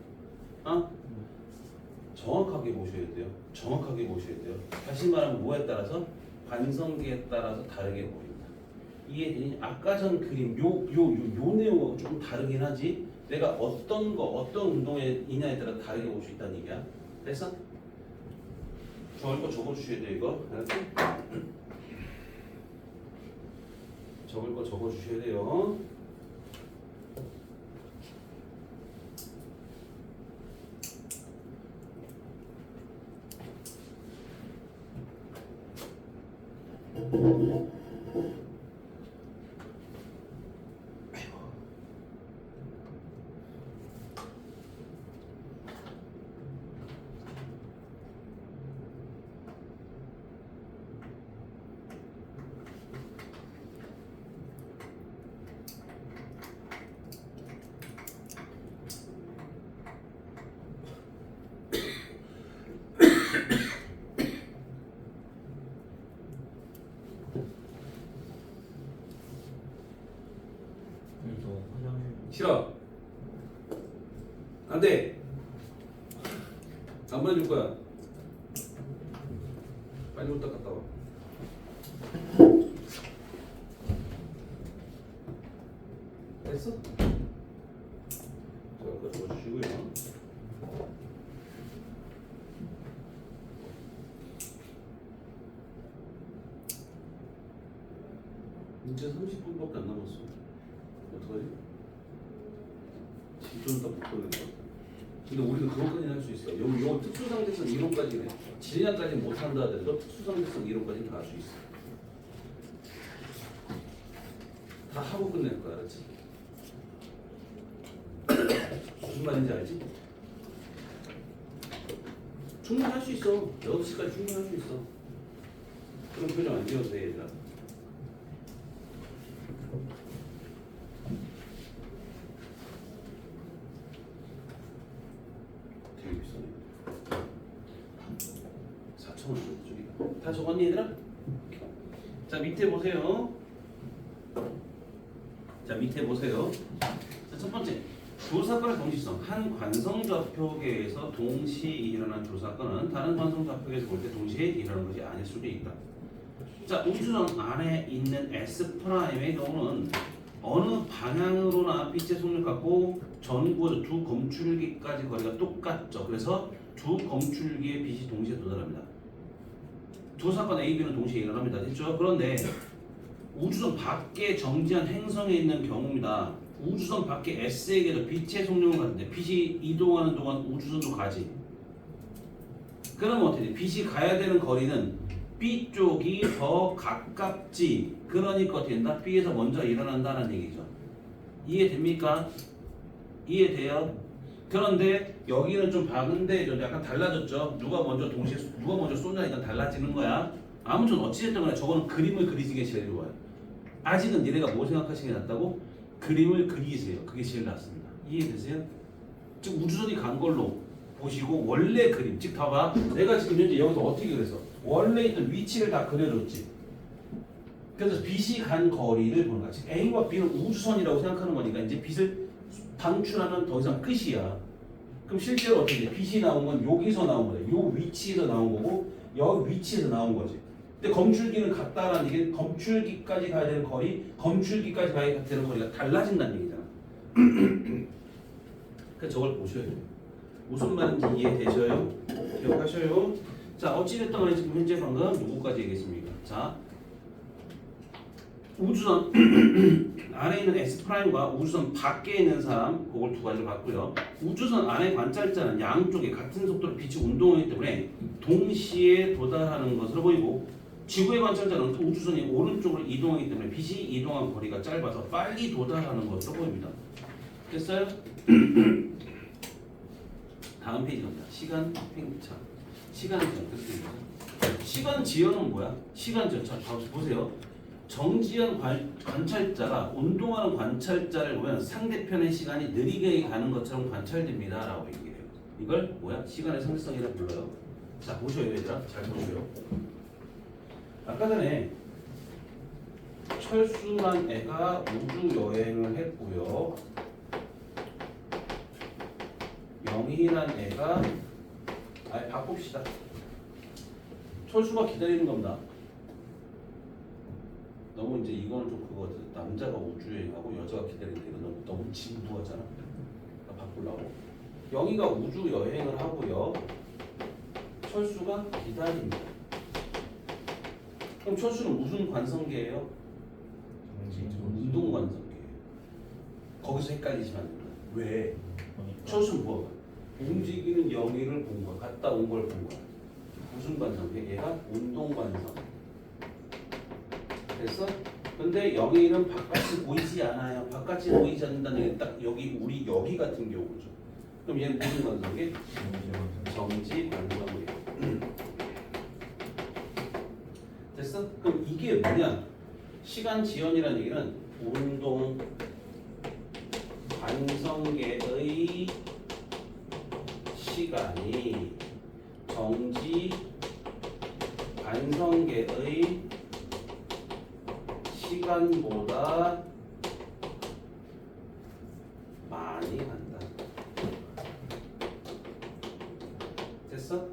정확하게 보셔야 돼요. 정확하게 보셔야 돼요. 다시 말하면 뭐에 따라서? 관성기에 따라서 다르게 보인다. 이해되니? 아까 전 그림 요 내용하고 조금 다르긴 하지. 내가 어떤 운동에 있냐에 따라 다르게 볼 수 있다는 얘기야. 됐어? 적을 거 적어주셔야 돼요. 이거 알았지? 적을 거 적어주셔야 돼요. 그래서 화장실. 싫어. 안 돼. 안 보내줄 거야. 빨리 옷 닦았다 와. 됐어? 자, 여기까지 적어주시고요. 이제 30분밖에 안 남았어. 어떡하지? 지존 딱못 보낸다. 근데 우리는 그것까지는 할 수 있어. 요 특수상대성 이론까지는 질량까지 못한다 하더라도 특수상대성 이론까지는 다 할 수 있어. 다 하고 끝낼 거야, 알았지? 무슨 말인지 알지? 충분히 할 수 있어. 6시까지 충분히 할 수 있어. 그런 표정 안 지어도 돼, 얘들아. 되게 비싸네. 4,000원 저기다. 다 적었니, 얘들아? 자, 밑에 보세요. 자, 밑에 보세요. 자, 첫 번째. 조사건의 동시성. 한 관성좌표계에서 동시에 일어난 조사건은 다른 관성좌표계에서 볼 때 동시에 일어나는 것이 아닐 수도 있다. 자, 우주선 안에 있는 S'의 경우는 어느 방향으로나 빛의 속력을 갖고 전구 두 검출기까지 거리가 똑같죠. 그래서 두 검출기의 빛이 동시에 도달합니다. 조사건 A, B는 동시에 일어납니다. 됐죠? 그런데 우주선 밖에 정지한 행성에 있는 경우입니다. 우주선 밖에 S에게도 빛의 속력은 같은데 빛이 이동하는 동안 우주선도 가지. 그러면 어떻게 돼? 빛이 가야 되는 거리는 B 쪽이 더 가깝지. 그러니까 어떻게 된다? B에서 먼저 일어난다는 얘기죠. 이해됩니까? 이해돼요? 그런데 여기는 좀 작은데 좀 약간 달라졌죠. 누가 먼저 쏘냐니까 달라지는 거야. 아무튼 어찌됐든 간에 저거는 그림을 그리시는 게 제일 좋아요. 아직은 니네가 뭐 생각하시는 게 낫다고? 그림을 그리세요. 그게 제일 낫습니다. 이해되세요? 즉 우주선이 간 걸로 보시고 원래 그림, 즉 봐봐. 내가 지금 현재 여기서 어떻게 그랬어? 원래 있던 위치를 다 그려줬지. 그래서 빛이 간 거리를 보는 거야. 즉 A와 B는 우주선이라고 생각하는 거니까 이제 빛을 방출하면 더 이상 끝이야. 그럼 실제로 어떻게 돼? 빛이 나온 건 여기서 나온 거야. 요 위치에서 나온 거고 여기 위치에서 나온 거지. 근데 검출기는 같다라는 얘기는 검출기까지 가야 되는 거리, 검출기까지 가야 되는 거리가 달라진다는 얘기잖아. 그래서 저걸 보셔야 돼요. 무슨 말인지 이해되셔요? 기억하셔요? 자, 어찌됐든 간에 지금 현재 방금 누구까지 얘기했습니까? 자, 우주선 안에 있는 S'과 우주선 밖에 있는 사람, 그걸 두 가지로 봤고요. 우주선 안에 관찰자는 양쪽에 같은 속도로 빛이 운동하기 때문에 동시에 도달하는 것으로 보이고, 지구의 관찰자는 우주선이 오른쪽으로 이동하기 때문에 빛이 이동한 거리가 짧아서 빨리 도달하는 것으로 보입니다. 됐어요? 다음 페이지 갑니다. 시간 팽차. 시간 지연. 시간 지연은 뭐야? 시간 지연. 자, 보세요. 정지연 관찰자가 운동하는 관찰자를 보면 상대편의 시간이 느리게 가는 것처럼 관찰됩니다. 라고 얘기해요. 이걸 뭐야? 시간의 상대성이라 불러요. 자, 보셔요, 얘들아. 잘 보셔요. 아까 전에 철수란 애가 우주 여행을 했고요. 영희란 애가 바꿉시다. 철수가 기다리는 겁니다. 너무 이제 이거는 좀 그거 같아. 남자가 우주 여행하고 여자가 기다리는 게 너무 진부하잖아. 그러니까 바꾸려고. 영희가 우주 여행을 하고요. 철수가 기다립니다. 그럼 철수는 무슨 관성계예요? 운동 관성계예요. 거기서 헷갈리시면 안 됩니다. 왜? 철수는 뭐야? 움직이는 영희를 본 거야. 갔다 온 걸 본 거야. 무슨 관성계? 얘가 운동 관성. 그래서 근데 영희는 바깥이 보이지 않아요. 바깥이 보이지 않는다는 게 딱 여기 우리 여기 같은 경우죠. 그럼 얘는 무슨 관성계? 정지 관성계. 됐어? 그럼 이게 뭐냐? 시간 지연이라는 얘기는 운동 관성계의 시간이 정지 관성계의 시간보다 많이 간다. 됐어?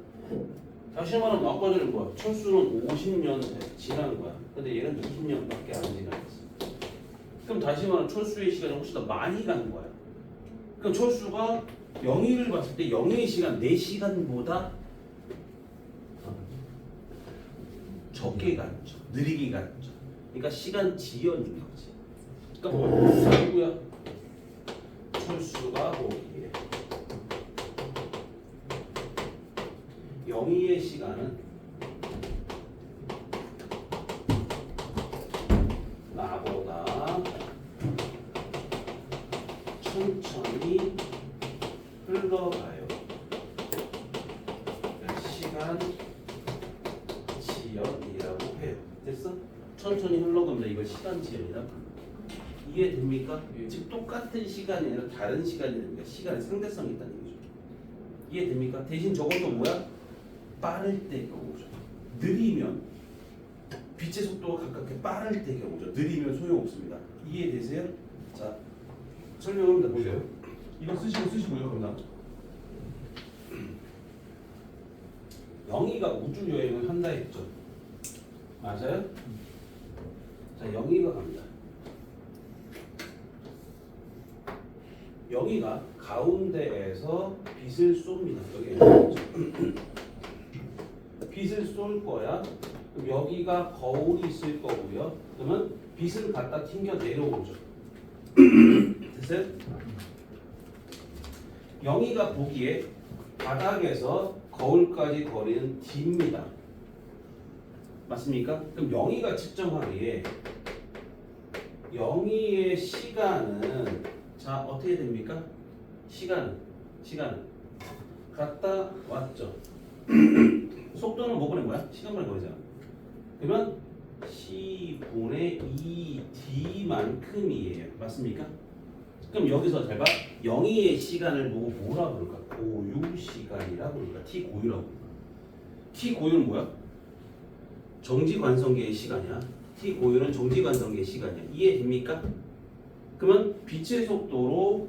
다시 말하면 아까 전에 뭐야? 철수는 50년 지난 거야. 근데 얘는 20년밖에 안 지났어. 그럼 다시 말하면 철수의 시간이 훨씬 더 많이 가는 거야. 그럼 철수가 영희를 봤을 때 영희의 시간 4시간보다 적게 갔죠. 느리게 갔죠. 그러니까 시간 지연인 거지. 그러니까 뭐야? 누구야? 철수가 보기에 영희의 시간은 나보다 천천히 흘러가요. 시간 지연이라고 해요. 됐어? 천천히 흘러갑니다. 이걸 시간 지연이라 불러요. 이해됩니까? 예. 즉 똑같은 시간이 아니라 다른 시간이 됩니다. 시간의 상대성이 있다는 얘기죠. 이해됩니까? 대신 저것도 뭐야? 빠를 때 경우죠. 느리면 빛의 속도가 가깝게 빠를 때 경우죠. 느리면 소용없습니다. 이해되세요? 자, 설명합니다. 보세요. 이거 쓰시고요. 그럼 다음. 영희가 우주 여행을 한다 했죠. 맞아요? 자, 영희가 갑니다. 영희가 가운데에서 빛을 쏩니다. 여기 빛을 쏠 거야. 그럼 여기가 거울이 있을 거고요. 그러면 빛을 갖다 튕겨 내려오죠. 됐어요? 영희가 보기에 바닥에서 거울까지 거리는 D입니다. 맞습니까? 그럼 영희가 측정하기에 영희의 시간은 자 어떻게 됩니까? 시간은 갔다 왔죠. 속도는 뭐 보낸 거야? 시간만 거리잖아. 그러면 C분의 2D만큼이에요. 맞습니까? 그럼 여기서 잘 봐. 영희의 시간을 보고 뭐라 부를까? 고유 시간이라 부를까? T 고유라고 부를까? T 고유는 뭐야? 정지 관성계의 시간이야. T 고유는 정지 관성계의 시간이야. 이해됩니까? 그러면 빛의 속도로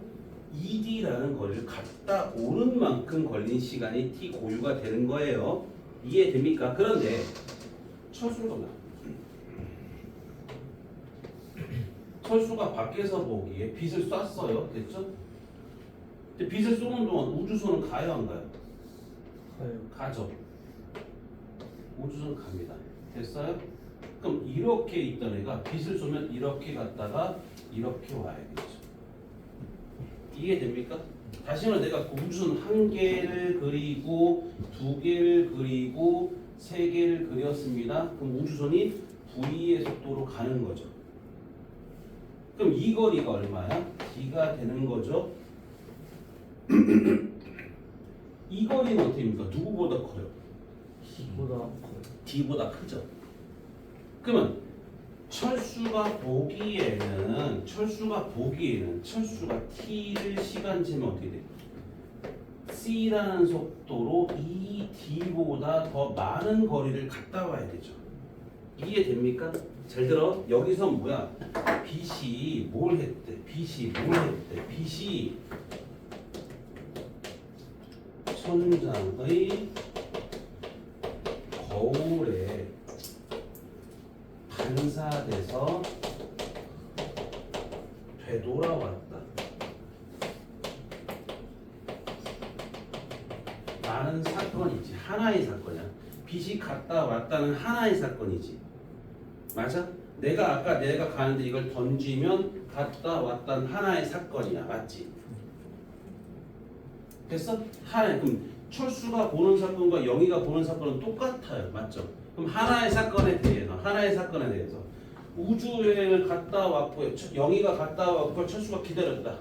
ED라는 거리를 갔다 오는 만큼 걸린 시간이 T 고유가 되는 거예요. 이해됩니까? 그런데 철수가 철수가 밖에서 보기에 빛을 쐈어요. 됐죠? 근데 빛을 쏘는 동안 우주선은 가요 안 가요? 가죠. 우주선 갑니다. 됐어요? 그럼 이렇게 있던 애가 빛을 쏘면 이렇게 갔다가 이렇게 와야겠죠. 이해됩니까? 다시 말해 내가 우주선 1개를 그리고 2개를 그리고 3개를 그렸습니다. 그럼 우주선이 V의 속도로 가는 거죠. 그럼 이 거리가 얼마야? D가 되는 거죠. 이 거리는 어떻게 됩니까? 누구보다 커요? D보다 크죠. 그러면 철수가 보기에는 철수가 T를 시간 재면 어떻게 돼? C라는 속도로 이 D보다 더 많은 거리를 갔다 와야 되죠. 이해됩니까? 잘 들어. 여기서 뭐야? 빛이 뭘 했대? 빛이 천장의 거울에 반사돼서 되돌아왔다. 라는 사건이지. 하나의 사건이야. 빛이 갔다 왔다는 하나의 사건이지. 맞아? 내가 아까 내가 가는데 이걸 던지면 갔다 왔다는 하나의 사건이야. 맞지? 됐어? 하나의 그럼 철수가 보는 사건과 영희가 보는 사건은 똑같아요. 맞죠? 그럼 하나의 사건에 대해서 우주여행을 갔다 왔고 영희가 갔다 왔고 철수가 기다렸다.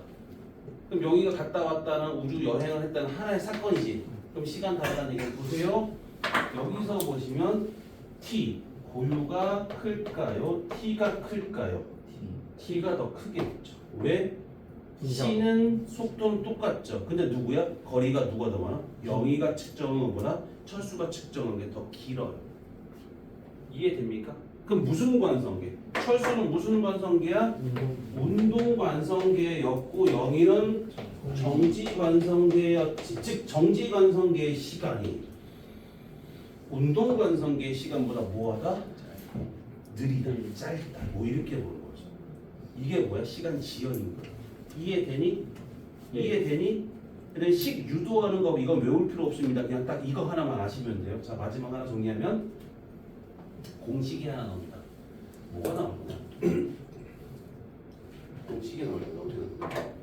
그럼 영희가 갔다 왔다는 우주 여행을 했다는 하나의 사건이지. 그럼 시간 다르다는 얘기를 보세요. 여기서 보시면 T 고유가 클까요? T가 클까요? T가 더 크겠죠. 왜? C는 속도는 똑같죠. 근데 누구야? 거리가 누가 더 많아? 영희가 측정한 것보다 철수가 측정한 게 더 길어요. 이해됩니까? 그럼 무슨 관성계? 철수는 무슨 관성계야? 운동 관성계였고 영희는 정지 관성계였지. 즉 정지 관성계의 시간이 운동 관성계의 시간보다 뭐하다? 느리다, 짧다. 뭐 이렇게 보는 거죠. 이게 뭐야? 시간 지연인 거야. 이해되니? 네. 이해되니? 근데 식 유도하는 거 이건 외울 필요 없습니다. 그냥 딱 이거 하나만 아시면 돼요. 자, 마지막 하나 정리하면 공식이 하나 나옵니다. 뭐가 나오냐? 공식이 나오려면 어떻게 나오냐?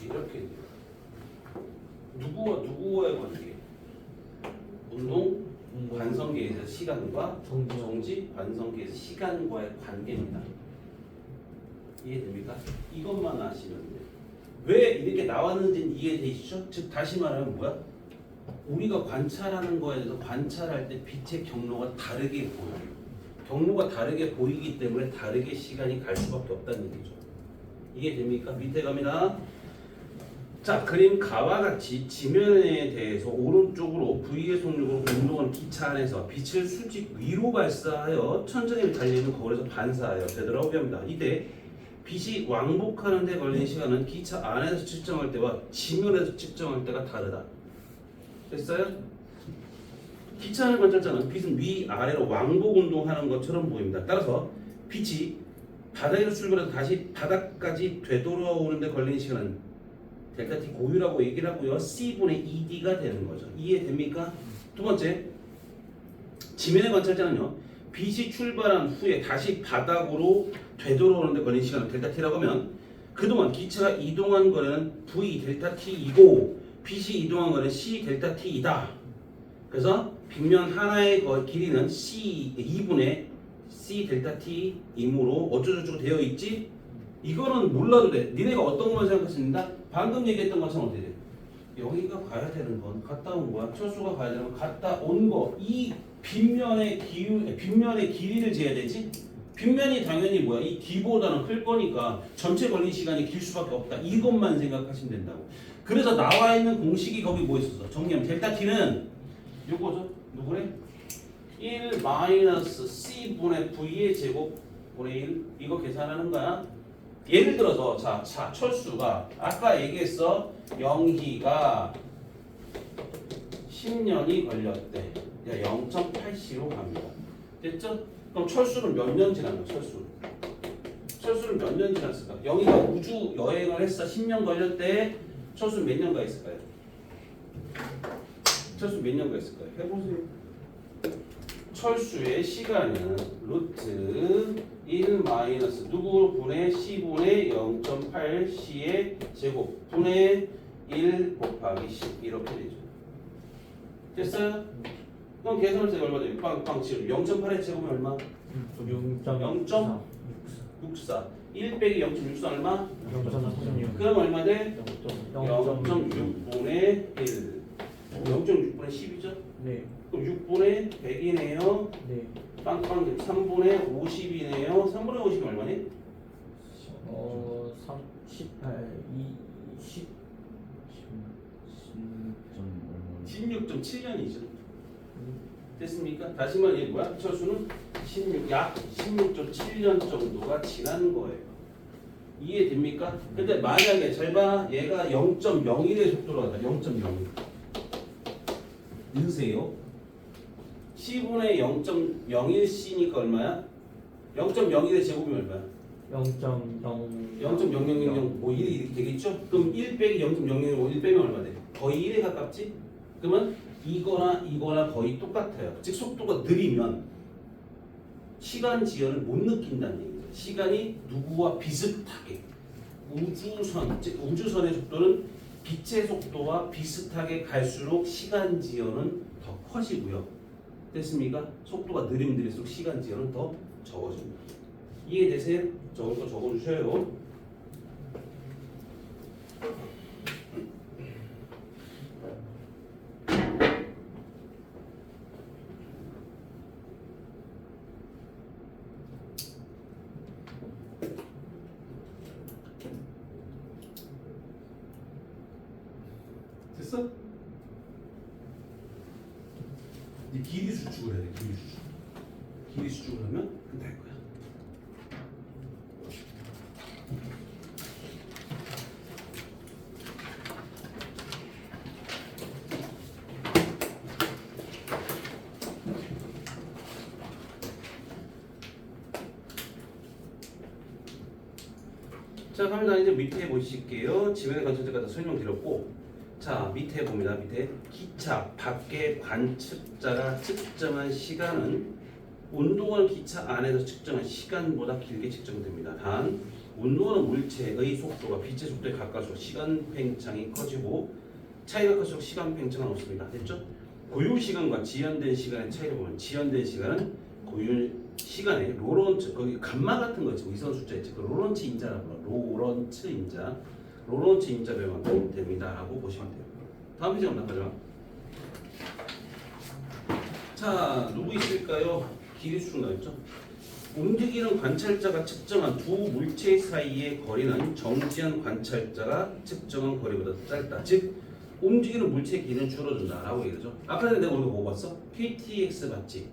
이렇게 돼요. 누구와 누구와의 관계? 운동 관성계에서 시간과 정지 관성계에서 시간과의 관계입니다. 이해됩니까? 이것만 아시면 돼요. 왜 이렇게 나왔는지는 이해되시죠? 즉 다시 말하면 뭐야? 우리가 관찰하는 거에 대해서 관찰할 때 빛의 경로가 다르게 보여요. 경로가 다르게 보이기 때문에 다르게 시간이 갈 수밖에 없다는 얘기죠. 이해됩니까? 밑에 갑니다. 자, 그림 가와 같이 지면에 대해서 오른쪽으로 V의 속력으로 운동하는 기차 안에서 빛을 수직 위로 발사하여 천장에 달리는 거울에서 반사하여 되돌아오게 합니다. 이때 빛이 왕복하는 데 걸리는 시간은 기차 안에서 측정할 때와 지면에서 측정할 때가 다르다. 됐어요? 기차 안을 관찰자는 빛은 위아래로 왕복 운동하는 것처럼 보입니다. 따라서 빛이 바닥에서 출발해서 다시 바닥까지 되돌아오는 데 걸리는 시간은 델타 T 고유라고 얘기를 하고요. C분의 ED가 되는 거죠. 이해됩니까? 두 번째, 지면의 관찰자는요. 빛이 출발한 후에 다시 바닥으로 되돌아오는 데 걸린 시간을 델타 T라고 하면 그동안 기차가 이동한 거리는 V 델타 T이고 빛이 이동한 거리는 C 델타 T이다. 그래서 빗면 하나의 길이는 C 2분의 C 델타 T이므로 어쩌고저쩌고 되어 있지? 이거는 몰라도 돼. 니네가 어떤 것만 생각했습니다. 방금 얘기했던 것처럼 어떻게 돼? 여기가 가야 되는 건 갔다 온 거야. 철수가 가야 되는 건 갔다 온 거. 이 빗면의 길이를 재야 되지? 빗면이 당연히 뭐야? 이 D보다는 클 거니까 전체 걸린 시간이 길 수밖에 없다. 이것만 생각하시면 된다고. 그래서 나와 있는 공식이 거기 뭐 있었어? 정리하면 델타 T는 요거죠. 누구래? 1 마이너스 C분의 V의 제곱 분의 1 이거 계산하는 거야. 예를 들어서 자 철수가 아까 얘기했어. 영희가 10년이 걸렸대. 0.8C로 갑니다. 됐죠? 그럼 철수는 몇 년 지난 거야? 철수는 몇 년 지났을까? 영희가 우주 여행을 했어. 10년 걸렸대. 철수는 몇 년가 있을까요? 철수 몇 년가 있을까요? 해보세요. 철수의 시간은 루트 1 마이너스 누구 분의 C분의 0.8C의 제곱 분의 1 곱하기 10 이렇게 되죠. 됐어요? 그럼 계산할 때 얼마 돼요? 빵빵 치료 0.8의 제곱은 얼마? 0.64 1 빼기 0.64 얼마? 0.46 그럼 얼마 돼? 0.6분의 1 0.6분의 10이죠? 네. 그럼 6분의 100이네요. 네. 빵빵 3분의 50이네요. 3분의 50이 얼마니? 18, 20 16.7년이죠. 됐습니까? 다시 말해 이게 뭐야? 철수는 약 16.7년 정도가 지난 거예요. 이해됩니까? 근데 만약에 잘 봐. 얘가 0.01의 속도로 가다. 0.01. 넣으세요. C분의 0.01C니까 얼마야? 0.01의 제곱이 얼마야? 0.0000 뭐 1이 이렇게 되겠죠? 그럼 1 빼기 0.001 1 빼면 얼마 돼? 거의 1에 가깝지? 그러면 이거나 거의 똑같아요. 즉 속도가 느리면 시간 지연을 못 느낀다는 얘기죠. 시간이 누구와 비슷하게 우주선의 속도는 빛의 속도와 비슷하게 갈수록 시간 지연은 더 커지고요. 됐습니까? 속도가 느리면 느릴수록 시간 지연은 더 적어집니다. 이해되세요? 적을 거 적어주셔요. 됐어? 이제 길이 수축을 해야 돼. 길이 수축. 길이 수축을 하면 끝날 거야. 자, 그럼 이제 밑에 보실게요. 지면의 관찰자가 다 설명드렸고, 자 밑에 봅니다. 밑에 기차 밖의 관측자가 측정한 시간은 운동하는 기차 안에서 측정한 시간보다 길게 측정됩니다. 단 운동하는 물체의 속도가 빛의 속도에 가까울수록 시간 팽창이 커지고 차이가 클수록 시간 팽창은 없습니다. 됐죠? 고유 시간과 지연된 시간의 차이를 보면 지연된 시간은 고유 시간에 로런츠 거기 감마 같은 거 있죠. 이선 숫자 있죠. 그 로런츠 인자라고 로런츠 인자 배만큼 됩니다라고 보시면 돼요. 다음 페이지 넘어가죠. 자 누구 있을까요? 기계수중 나왔죠. 움직이는 관찰자가 측정한 두 물체 사이의 거리는 정지한 관찰자가 측정한 거리보다 짧다. 즉 움직이는 물체의 길이는 줄어든다라고 얘기하죠. 아까 전에 내가 오늘 뭐 봤어? KTX 맞지?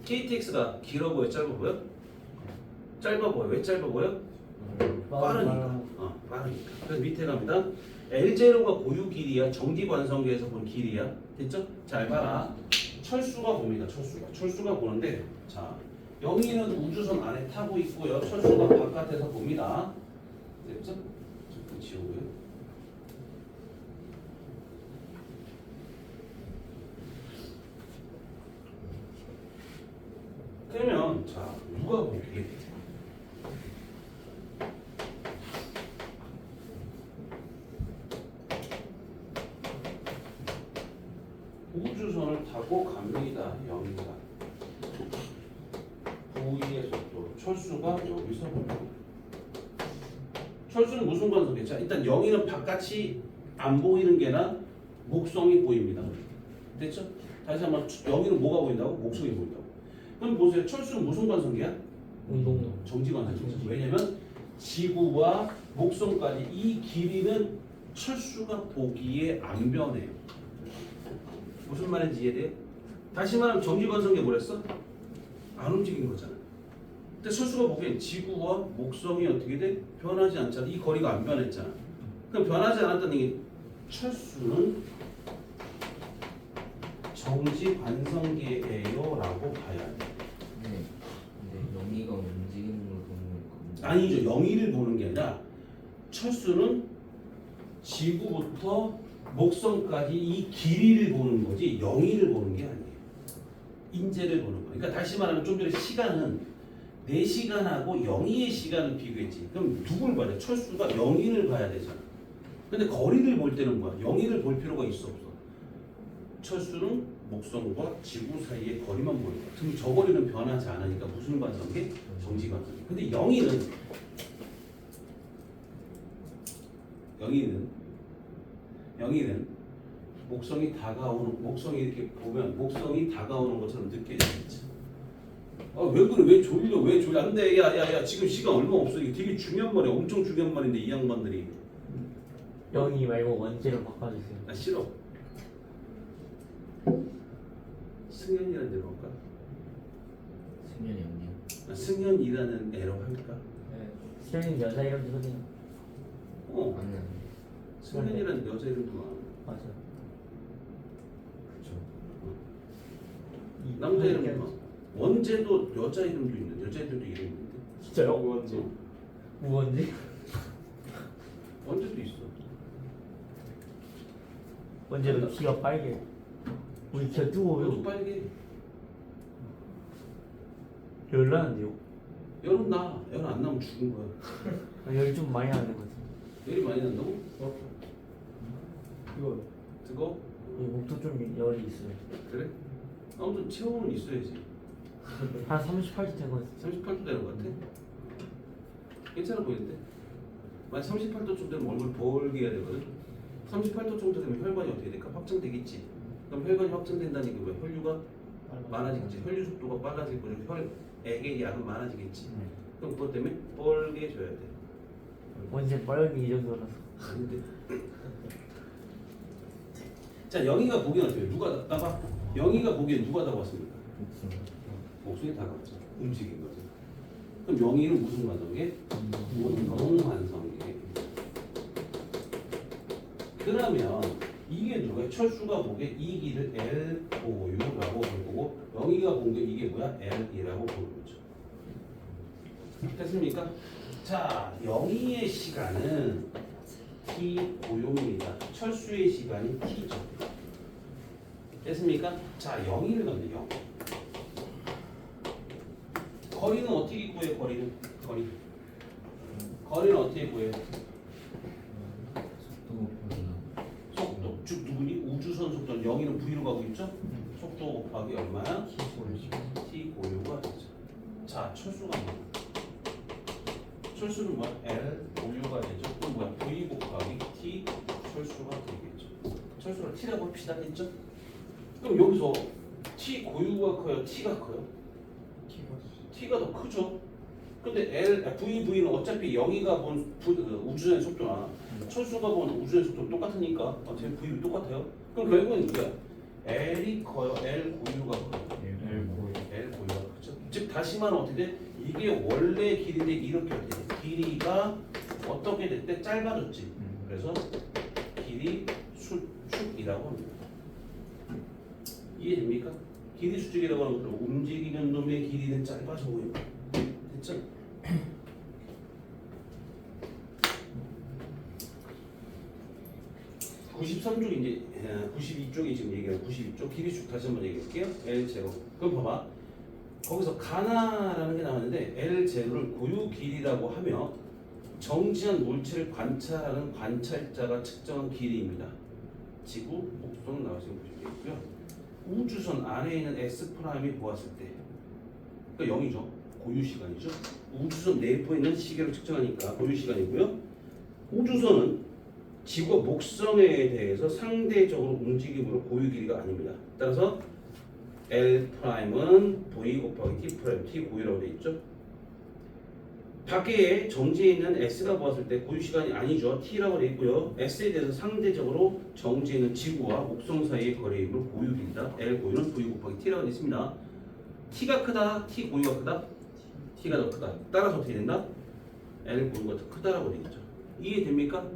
KTX가 길어 보여, 짧아 보여? 짧아 보여. 왜 짧아 보여? 빠르니까. 빠르니까. 그래서 밑에 갑니다. L0가 고유 길이야. 정지 관성계에서 본 길이야. 됐죠? 잘 봐라. 철수가 봅니다. 철수가 보는데, 자 영희는 우주선 안에 타고 있고요. 철수가 바깥에서 봅니다. 됐죠? 잠깐 지우고요. 그러면 자 누가 보기에 우주선을 타고 갑니다. 영희가 부위의 속도 철수가 여기서 봅니다. 철수는 무슨 관성계? 자 일단 영희는 바깥이 안 보이는 게나 목성이 보입니다. 됐죠? 다시 한번 영희는 뭐가 보인다고? 목성이 보인다고. 그럼 보세요. 철수는 무슨 관성계야? 운동. 정지 관성계죠. 왜냐면 지구와 목성까지 이 길이는 철수가 보기에 안 변해요. 무슨 말인지 이해돼요? 다시 말하면 정지 관성계 뭐랬어? 안 움직인 거잖아. 근데 철수가 보기엔 지구와 목성이 어떻게 돼? 변하지 않잖아. 이 거리가 안 변했잖아. 그럼 변하지 않았다는 게 철수는 정지 관성계예요라고 봐야 돼. 근데 영희가 움직이는 걸 보는 거 아니죠. 영희를 보는 게 아니라 철수는 지구부터 목성까지 이 길이를 보는 거지 영희를 보는 게 아니에요. 인재를 보는 거예요. 그러니까 다시 말하면 좀 전에 시간은 내 시간하고 영희의 시간을 비교했지. 그럼 누굴 봐야 돼? 철수가 영희를 봐야 되잖아. 근데 거리를 볼 때는 뭐야? 영희를 볼 필요가 있어 없어? 철수는 목성과 지구 사이의 거리만 보는 거야. 그럼 저 거리는 변하지 않으니까 무슨 관성계? 정지 관성계. 근데 영희는 목성이 이렇게 보면 목성이 다가오는 것처럼 느껴지겠지. 왜 그래? 왜 졸려? 안 돼. 야, 지금 시간 얼마 없어. 이게 되게 중요한 말이야. 엄청 중요한 말인데 이 양반들이. 영희 말고 원제로 바꿔주세요. 나 싫어. 승현이라는 데로 할까? 승연이 영희 승현이라는 애로 할까? 수현이 여자 이름도 소리야. 아니 승현이라는 여자 이름도 많아. 맞아. 그쵸 남자 이름도 많아. 원재도 여자 이름도 있는데 여자애들도 이름이 있는데. 진짜요? 우원지. 우원지? 원재도 있어. 원재도 키가 빨개. 우리 키가 뜨거워요. 여도 빨개. 열나는데요? 열은 나. 열 안 나면 죽은 거야. 열이 좀 많이 나는 것 같아. 열이 많이 난다고? 이거 뜨거? 목도 좀 열이 있어요. 그래? 아무튼 체온은 있어야지. 한 38도 된 것 같아. 38도 되는 것 같아? 괜찮아 보이는데? 만약 38도쯤 되면 얼굴 벌게 해야 되거든? 38도 정도 되면 혈관이 어떻게 될까? 확장되겠지? 그럼 혈관이 확장된다는 게 뭐야? 혈류가 많아지겠지? 혈류 속도가 빨라질 거죠? 혈액의 양은 많아지겠지? 그럼 그것 때문에 벌게 해줘야 돼. 원재 빨간게 이 정도라서. 아닌데? 자, 영희가 보기엔 어때요? 누가 나봐? 영희가 보기엔 누가 다가왔습니까? 목소리 다가왔죠. 움직인 거죠. 그럼 영희는 무슨 관성계? 운동 관성계. 그러면 이게 누구야? 철수가 보기에 이 길을 L5U라고 볼 거고 영희가 본 게 이게 뭐야? L이라고 보는 거죠. 됐습니까? 자, 영희의 시간은 t 고요입니다. 철수의 시간이 t죠. 됐습니까? 자, 영희를 넣네. 영. 거리는 어떻게 구해? 거리는 어떻게 구해? 속도 곱하기 속도. 즉 누구니? 우주선 속도는 영희는 v로 가고 있죠? 속도 곱하기 얼마야? t 고요가 되죠. 자, 철수가 뭐야? 철수는 뭐야? L 고유가 되죠. 그럼 뭐야? V 곱하기 T 철수가 되겠죠. 철수를 T라고 합시다 했죠? 그럼 여기서 T 고유가 커요? T가 커요? T가 더 크죠. 근데 V는 어차피 영희가 본 우주선의 속도나 철수가 본 우주선의 속도는 똑같으니까 어차피 V는 똑같아요. 그럼 결국은 이게 L이 커요? L 고유가 커요? L 고유. L 고유가 크죠. 즉 다시 말하면 어떻게 돼? 이게 원래 길이인데 이렇게 돼. 길이가 어떻게 됐대? 짧아졌지. 그래서 길이 수축이라고 합니다. 이해됩니까? 길이 수축이라고 하는 것은 움직이는 놈의 길이는 짧아져 보여요. 됐죠? (93쪽) 이제 92쪽이 지금 얘기해요. 92쪽 길이 수축 다시 한번 얘기할게요. L0. 그럼 봐봐. 거기서 가나라는 게 나왔는데 L0를 고유 길이라고 하며 정지한 물체를 관찰하는 관찰자가 측정한 길이입니다. 지구, 목성 나오시면 보시겠고요. 우주선 안에 있는 S''이 보았을 때 그러니까 0이죠. 고유 시간이죠. 우주선 내부에 있는 시계로 측정하니까 고유 시간이고요. 우주선은 지구와 목성에 대해서 상대적으로 움직임으로 고유 길이가 아닙니다. 따라서 L'은 V 곱하기 T', T 고유라고 되어 있죠. 밖에 정지해 있는 S가 보았을 때 고유 시간이 아니죠. T라고 되어 있고요. S에 대해서 상대적으로 정지해 있는 지구와 목성 사이의 거리이므로 고유 길이다. L 고유는 V 곱하기 T라고 되어 있습니다. T가 크다, T 고유가 크다? T가 더 크다. 따라서 어떻게 된다? L 고유가 더 크다라고 되어 있죠. 이해됩니까?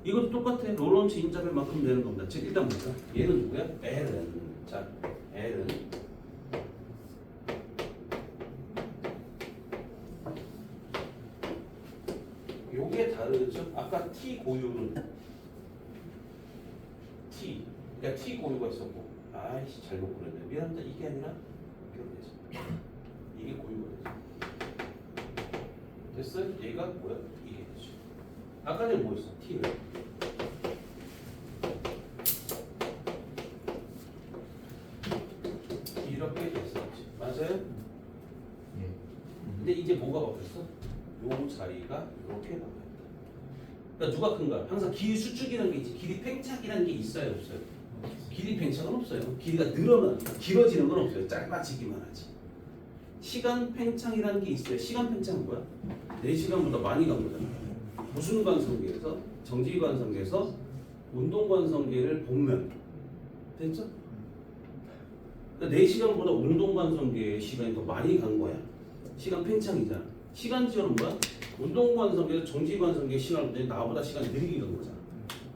이것도 똑같아. 로런츠 인자벨만큼 되는 겁니다. 즉 일단 볼까? 얘는 누구야? L은 자, L은 요게 다르죠? 아까 T 고유는 T 그러니까 T 고유가 있었고 아이씨 잘못 그렸네. 미안합니다. 이게 아니라 이렇게 되죠. 이게 고유가 되죠. 됐어요? 얘가 뭐야? 이게 되죠. 아까 전에 뭐 있어? T를 이렇게 됐었지. 맞아요? 예. 근데 이제 뭐가 바뀌었어? 요 자리가 이렇게 나와있다. 그러니까 누가 큰가? 항상 길이 수축이라는 게 있지. 길이 팽착이라는 게 있어요, 없어요? 길이 팽착은 없어요. 길이가 길어지는 건 없어요. 짧아지기만 하지. 시간 팽창이라는 게 있어요. 시간 팽창은 뭐야? 4시간보다 많이 간 거잖아. 무슨 관성계에서? 정지 관성계에서 운동 관성계를 보면 됐죠? 그러니까 4시간보다 운동 관성계의 시간이 더 많이 간 거야. 시간 팽창이잖아. 시간 지연은 뭐야? 운동 관성계에서 정지 관성계의 시간을 보더니 나보다 시간이 느리게 간 거잖아.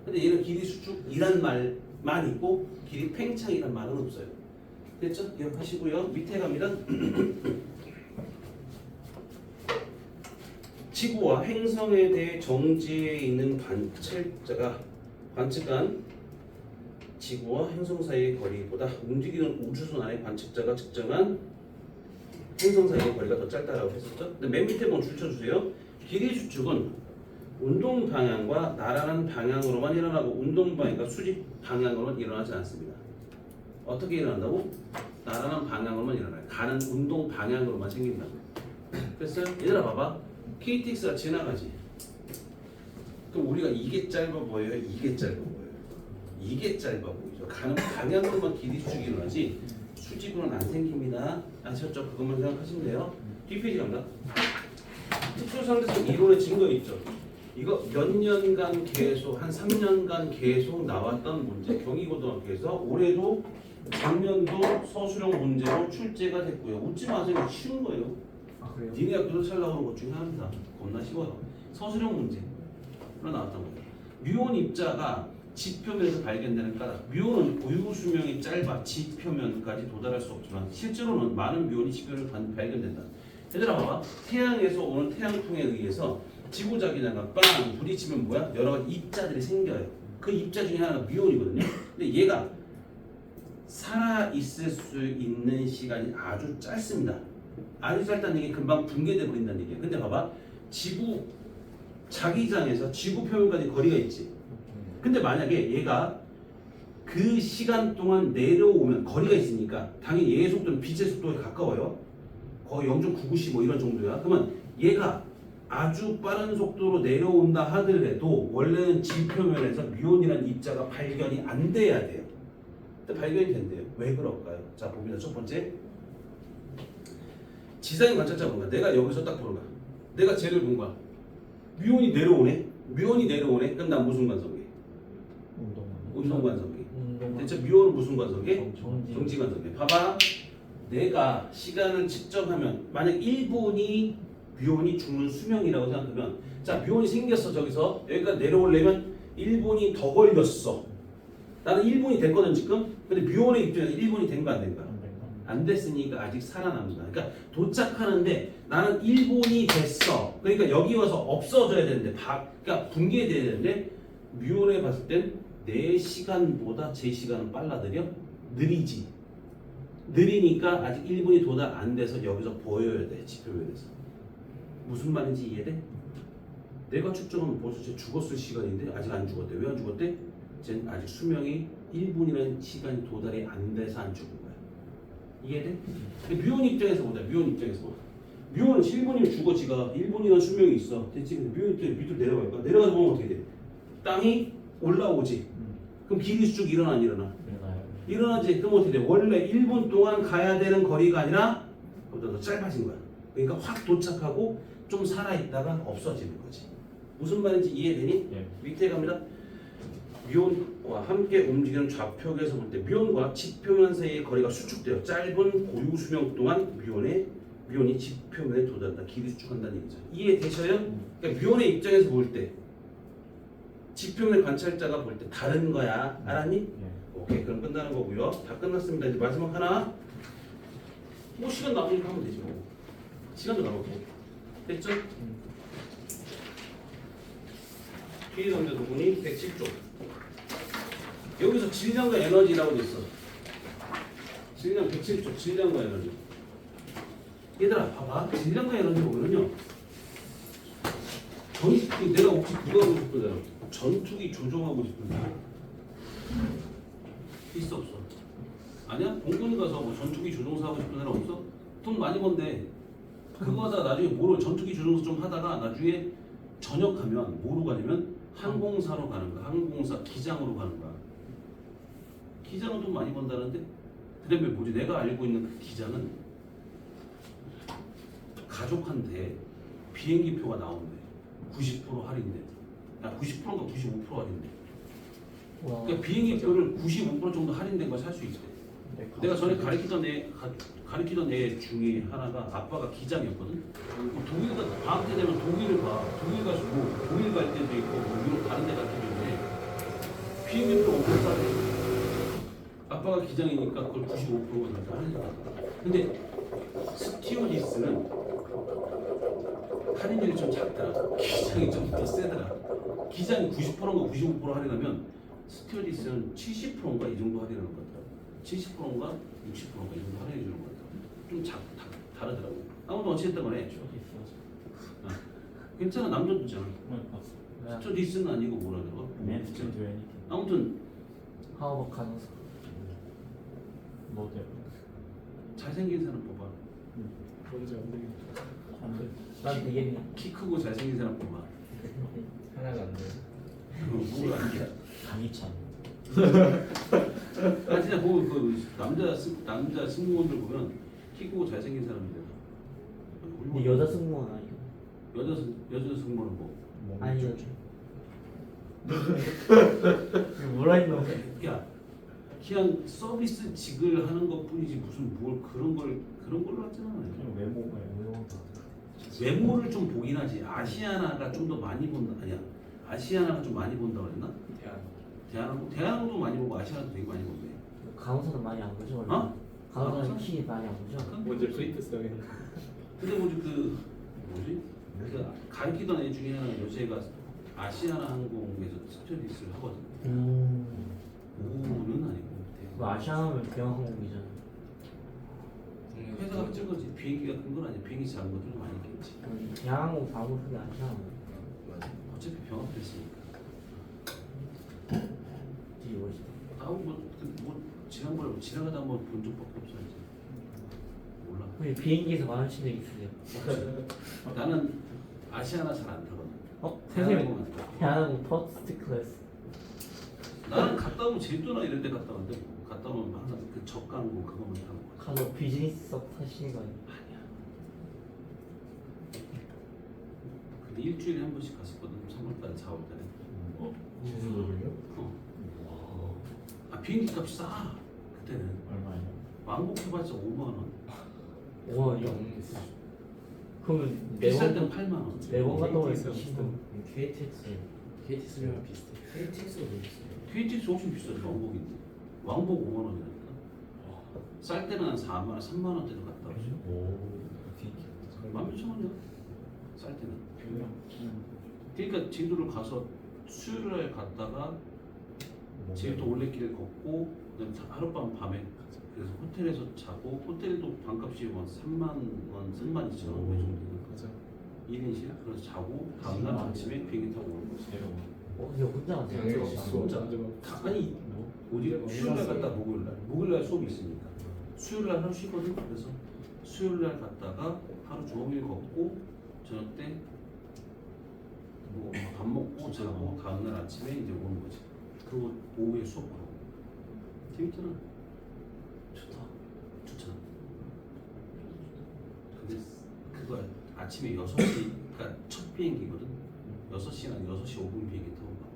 근데 얘는 길이 수축이란 말만 있고 길이 팽창이란 말은 없어요. 됐죠? 기억하시고요. 밑에 갑니다. 지구와 행성에 대해 정지해 있는 관찰자가 관측한 지구와 행성 사이의 거리보다 움직이는 우주선 안의 관측자가 측정한 행성 사이의 거리가 더 짧다라고 했었죠. 근데 맨 밑에 한번 줄쳐주세요. 길이 수축은 운동 방향과 나란한 방향으로만 일어나고 운동 방향과 수직 방향으로만 일어나지 않습니다. 어떻게 일어난다고? 나란한 방향으로만 일어나요. 가는 운동 방향으로만 생긴다고. 됐어요? 얘들아 봐봐. KTX가 지나가지. 그럼 우리가 이게 짧아 보여요? 이게 짧아 보여요? 이게 짧아 보이죠. 가는 방향으로만 길이 수축이 일어나지 수직으로는 안 생깁니다. 아셨죠? 그것만 생각하시면 돼요. 뒷페이지 갑니다. 특수상대성 이론의 증거 있죠. 이거 몇 년간 계속 한 3년간 계속 나왔던 문제. 경희고등학교에서 올해도 작년도 서술형 문제로 출제가 됐고요. 웃지 마세요. 쉬운 거예요. 아 그래요? 니네 학교도 잘 나오는 것 중에 하나입니다. 겁나 쉬워요. 서술형 문제로 나왔던 거예요. 뮤온 입자가 지표면에서 발견되는 까닭. 뮤온은 고유 수명이 짧아 지표면까지 도달할 수 없지만 실제로는 많은 뮤온이 지표면에서 발견된다. 얘들아 봐봐. 태양에서 오는 태양풍에 의해서 지구자기장과 빵 부딪히면 뭐야? 여러 가지 입자들이 생겨요. 그 입자 중에 하나가 뮤온이거든요. 근데 얘가 살아 있을 수 있는 시간이 아주 짧습니다. 아주 짧다는 얘기 금방 붕괴돼 버린다는 얘기야. 근데 봐봐. 지구 자기장에서 지구 표면까지 거리가 있지. 근데 만약에 얘가 그 시간 동안 내려오면 거리가 있으니까 당연히 얘의 속도는 빛의 속도에 가까워요. 거의 0.994 뭐 이런 정도야. 그러면 얘가 아주 빠른 속도로 내려온다 하더라도 원래는 지표면에서 뮤온이라는 입자가 발견이 안 돼야 돼요. 근데 발견이 된대요. 왜 그럴까요? 자 봅니다. 첫 번째, 지상의 관찰자 본 거야. 내가 여기서 딱 보는 거야. 내가 쟤를 본 거야. 뮤온이 내려오네. 뮤온이 내려오네. 그럼 난 무슨 관성계? 운동 관성계. 대체 뮤온은 무슨 관성계? 정지 관성계. 봐봐. 내가 시간을 측정하면 만약 1분이 뮤온이 죽는 수명이라고 생각하면, 자 뮤온이 생겼어. 저기서 여기까지 내려오려면 1분이 더 걸렸어. 나는 1분이 됐거든 지금. 근데 뮤온의 입장에서 1분이 된 거 안 된 거야? 안 됐으니까 아직 살아남는다. 그러니까 도착하는데 나는 1분이 됐어. 그러니까 여기 와서 없어져야 되는데, 그러니까 붕괴돼야 되는데 뮤온에 봤을 땐 내 시간보다 제 시간은 빨라들여? 느리지. 느리니까 아직 1분이 도달 안 돼서 여기서 보여야 돼. 지표면에서. 무슨 말인지 이해돼? 내가 측정하면 벌써 쟤 죽었을 시간인데 아직 안 죽었대. 왜 안 죽었대? 쟤는 아직 수명이 1분이라는 시간이 도달이 안 돼서 안 죽은 거야. 이해돼? 근데 뮤온 입장에서 보자. 뮤온 입장에서 보자. 뮤온은 1분이면 죽어. 지가 1분이라는 수명이 있어. 대체 뮤온 입장에 밑으로 내려갈까? 내려가서 보면 어떻게 돼? 땅이 올라오지. 그럼 길이 쭉 일어나 안 일어나? 일어나지. 그럼 어떻게 돼? 원래 1분 동안 가야 되는 거리가 아니라 보다 더 짧아진 거야. 그러니까 확 도착하고 좀 살아있다가 없어지는 거지. 무슨 말인지 이해되니? 예. 밑에 갑니다. 뮤온과 함께 움직이는 좌표에서 볼 때 뮤온과 지표면 사이의 거리가 수축돼요. 짧은 고유 수명 동안 뮤온이 지표면에 도달한다. 길이 수축한다는 얘기죠. 이해되셔요? 그러니까 뮤온의 입장에서 볼 때 지표면 관찰자가 볼 때 다른 거야. 알았니? 예. 오케이, 그럼 끝나는 거고요. 다 끝났습니다. 이제 마지막 하나. 뭐 시간 남으니까 하면 되지 뭐. 시간도 남았고. 됐죠? 피해 남자 도분이 107조. 여기서 질량과 에너지라고 돼 있어. 질량 107조. 질량과 에너지. 얘들아, 봐봐. 질량과 에너지 보면은요. 내가 혹시 그거 하고 싶거든. 전투기 조종하고 싶은데. 있어 없어? 아니야? 공군 가서 뭐 전투기 조종사 하고 싶은 사람 없어? 돈 많이 번대. 그거 하다가 나중에 뭐로 전투기 조종사 좀 하다가 나중에 전역하면 뭐로 가냐면 항공사로 가는 거야. 항공사 기장으로 가는 거야. 기장은 돈 많이 번다는데? 그 다음에 뭐지? 내가 알고 있는 그 기장은 가족한테 비행기표가 나온대. 90% 할인돼. 야 90%인가 95% 할인돼. 그러니까 비행기표를 95% 정도 할인된 걸 살 수 있대. 내가 전에 가르치던 애 중에 하나가 아빠가 기장이었거든. 독일 방학 때 되면 독일을 가. 독일 가지고 독일 갈 때도 있고 뭐 유럽 다른 데 갈 때도 있는데 비행기표 엄청 싸대. 아빠가 기장이니까 그걸 95%가 다 할인받아. 근데 스튜어디스는 할인율이 좀 작더라. 기장이 좀 더 세더라. 기장이 90%인가 95% 할인하면 스튜어디스는 70%인가 이 정도 할인하는 것 같더라. 70%인가 60%인가 이 정도 할인해 주는 것 같더라. 좀 다르더라고. 아무튼 어찌됐든 간에 괜찮아. 남자도 있잖아. 스튜어디스는 아니고 뭐라 그러고. 아무튼 하워드 간호사. 뭐 돼? 잘생긴 사람 뽑아. 뭔지 안 되겠다. 안 돼. 난 되겠네. 키 크고 잘생긴 사람 뽑아. 하나가 안 돼. 뭐가 아니야. 강희찬. 아 진짜 보면 그 남자 승무원들 보면 키 크고 잘생긴 사람인데. 근데 여자 승무원 아니고. 여자 승무원은 뭐? 아니요. 뭐라 했노? 야, 그냥 서비스직을 하는 것뿐이지 무슨 뭘 그런 걸로 하잖아. 그냥 외모가 외모를 좀 보긴 하지. 아시아나가 좀 더 많이 본다. 아니야. 아시아나가 좀 많이 본다 그랬나? 대한항도 많이 보고 아시아나도 되게 많이 본대. 간호사는 많이 안 보죠 원래. 어? 간호사는 키 많이 안 보죠. 먼저 페이트 써야 근데 뭐지 그 가르치던 애 중에 하나 여자애가 아시아나 항공에서 스튜어디스를 하거든. 오는 아니고 그 아시아나면 대형 항공이잖아. 회사가 큰 거지. 비행기가 큰 건 아니야. 비행기 작은 것들도 많이 있겠지. 대한항공 사고 그게 아시아나. 맞아. 어차피 병합됐으니까. 되게 멋있다. 뭐 지난번에 뭐 지나가다 한번 본 적밖에 없어 이제. 몰라. 혹시 비행기에서 마주친 적 있으세요? 나는 아시아나 잘 안 타거든. 선생님 대한항공만 타. 대한항공 퍼스트 클래스. 나는 갔다 오면 제주도나 이런 데 갔다 왔는데 갔다 오면 항상 그 저가항공 그거만 타고 가. 가서 비즈니스석 타시는 거 아니에요? 아니야. 근데 일주일에 한 번씩 갔었거든. 3월달에 4월달에. 제주도를요? 아 비행기 값이 싸. 그때는 얼마예요? 왕복 해봤자 5만 원. 5만 원이요? 그러면 비쌀 매번 땐 8만 원. 매번 갔다 오면 KTX 20분. KTX랑 비슷해. KTX가 더 비싸요. KTX 훨씬 비싸지 왕복인데. 왕복 5만 원이라니까. 쌀 때는 한 4만 원, 3만 원대도 갔다 오지. 오, 비행기. 11,000원이야. 쌀 때는. 그러니까 제주도를 가서 수요일 날 갔다가 제주도 올레길을 걷고 그다음에 하룻밤 밤에 그래서 호텔에서 자고 호텔도 방값이 한 3만 원, 3만 2천 원 정도 되니까 맞아. 1인실 그래서 자고 다음날 아침에 비행기 타고 오는 거지. 근데 혼자 가세요? 당연히 혼자. 아니 어디 수요일날 갔다 목요일날 수업이 있으니까 수요일날 하루 쉬거든. 그래서 수요일날 갔다가 하루 종일 걷고 저녁 때 뭐 밥 먹고 자고 다음날 아침에 이제 오는 거지. 그리고 오후에 수업하고 재밌잖아. 좋잖아. 근데 그거 아침에 6시 그러니까 첫 비행기거든. 6시나 6시 5분 비행기 타고 가.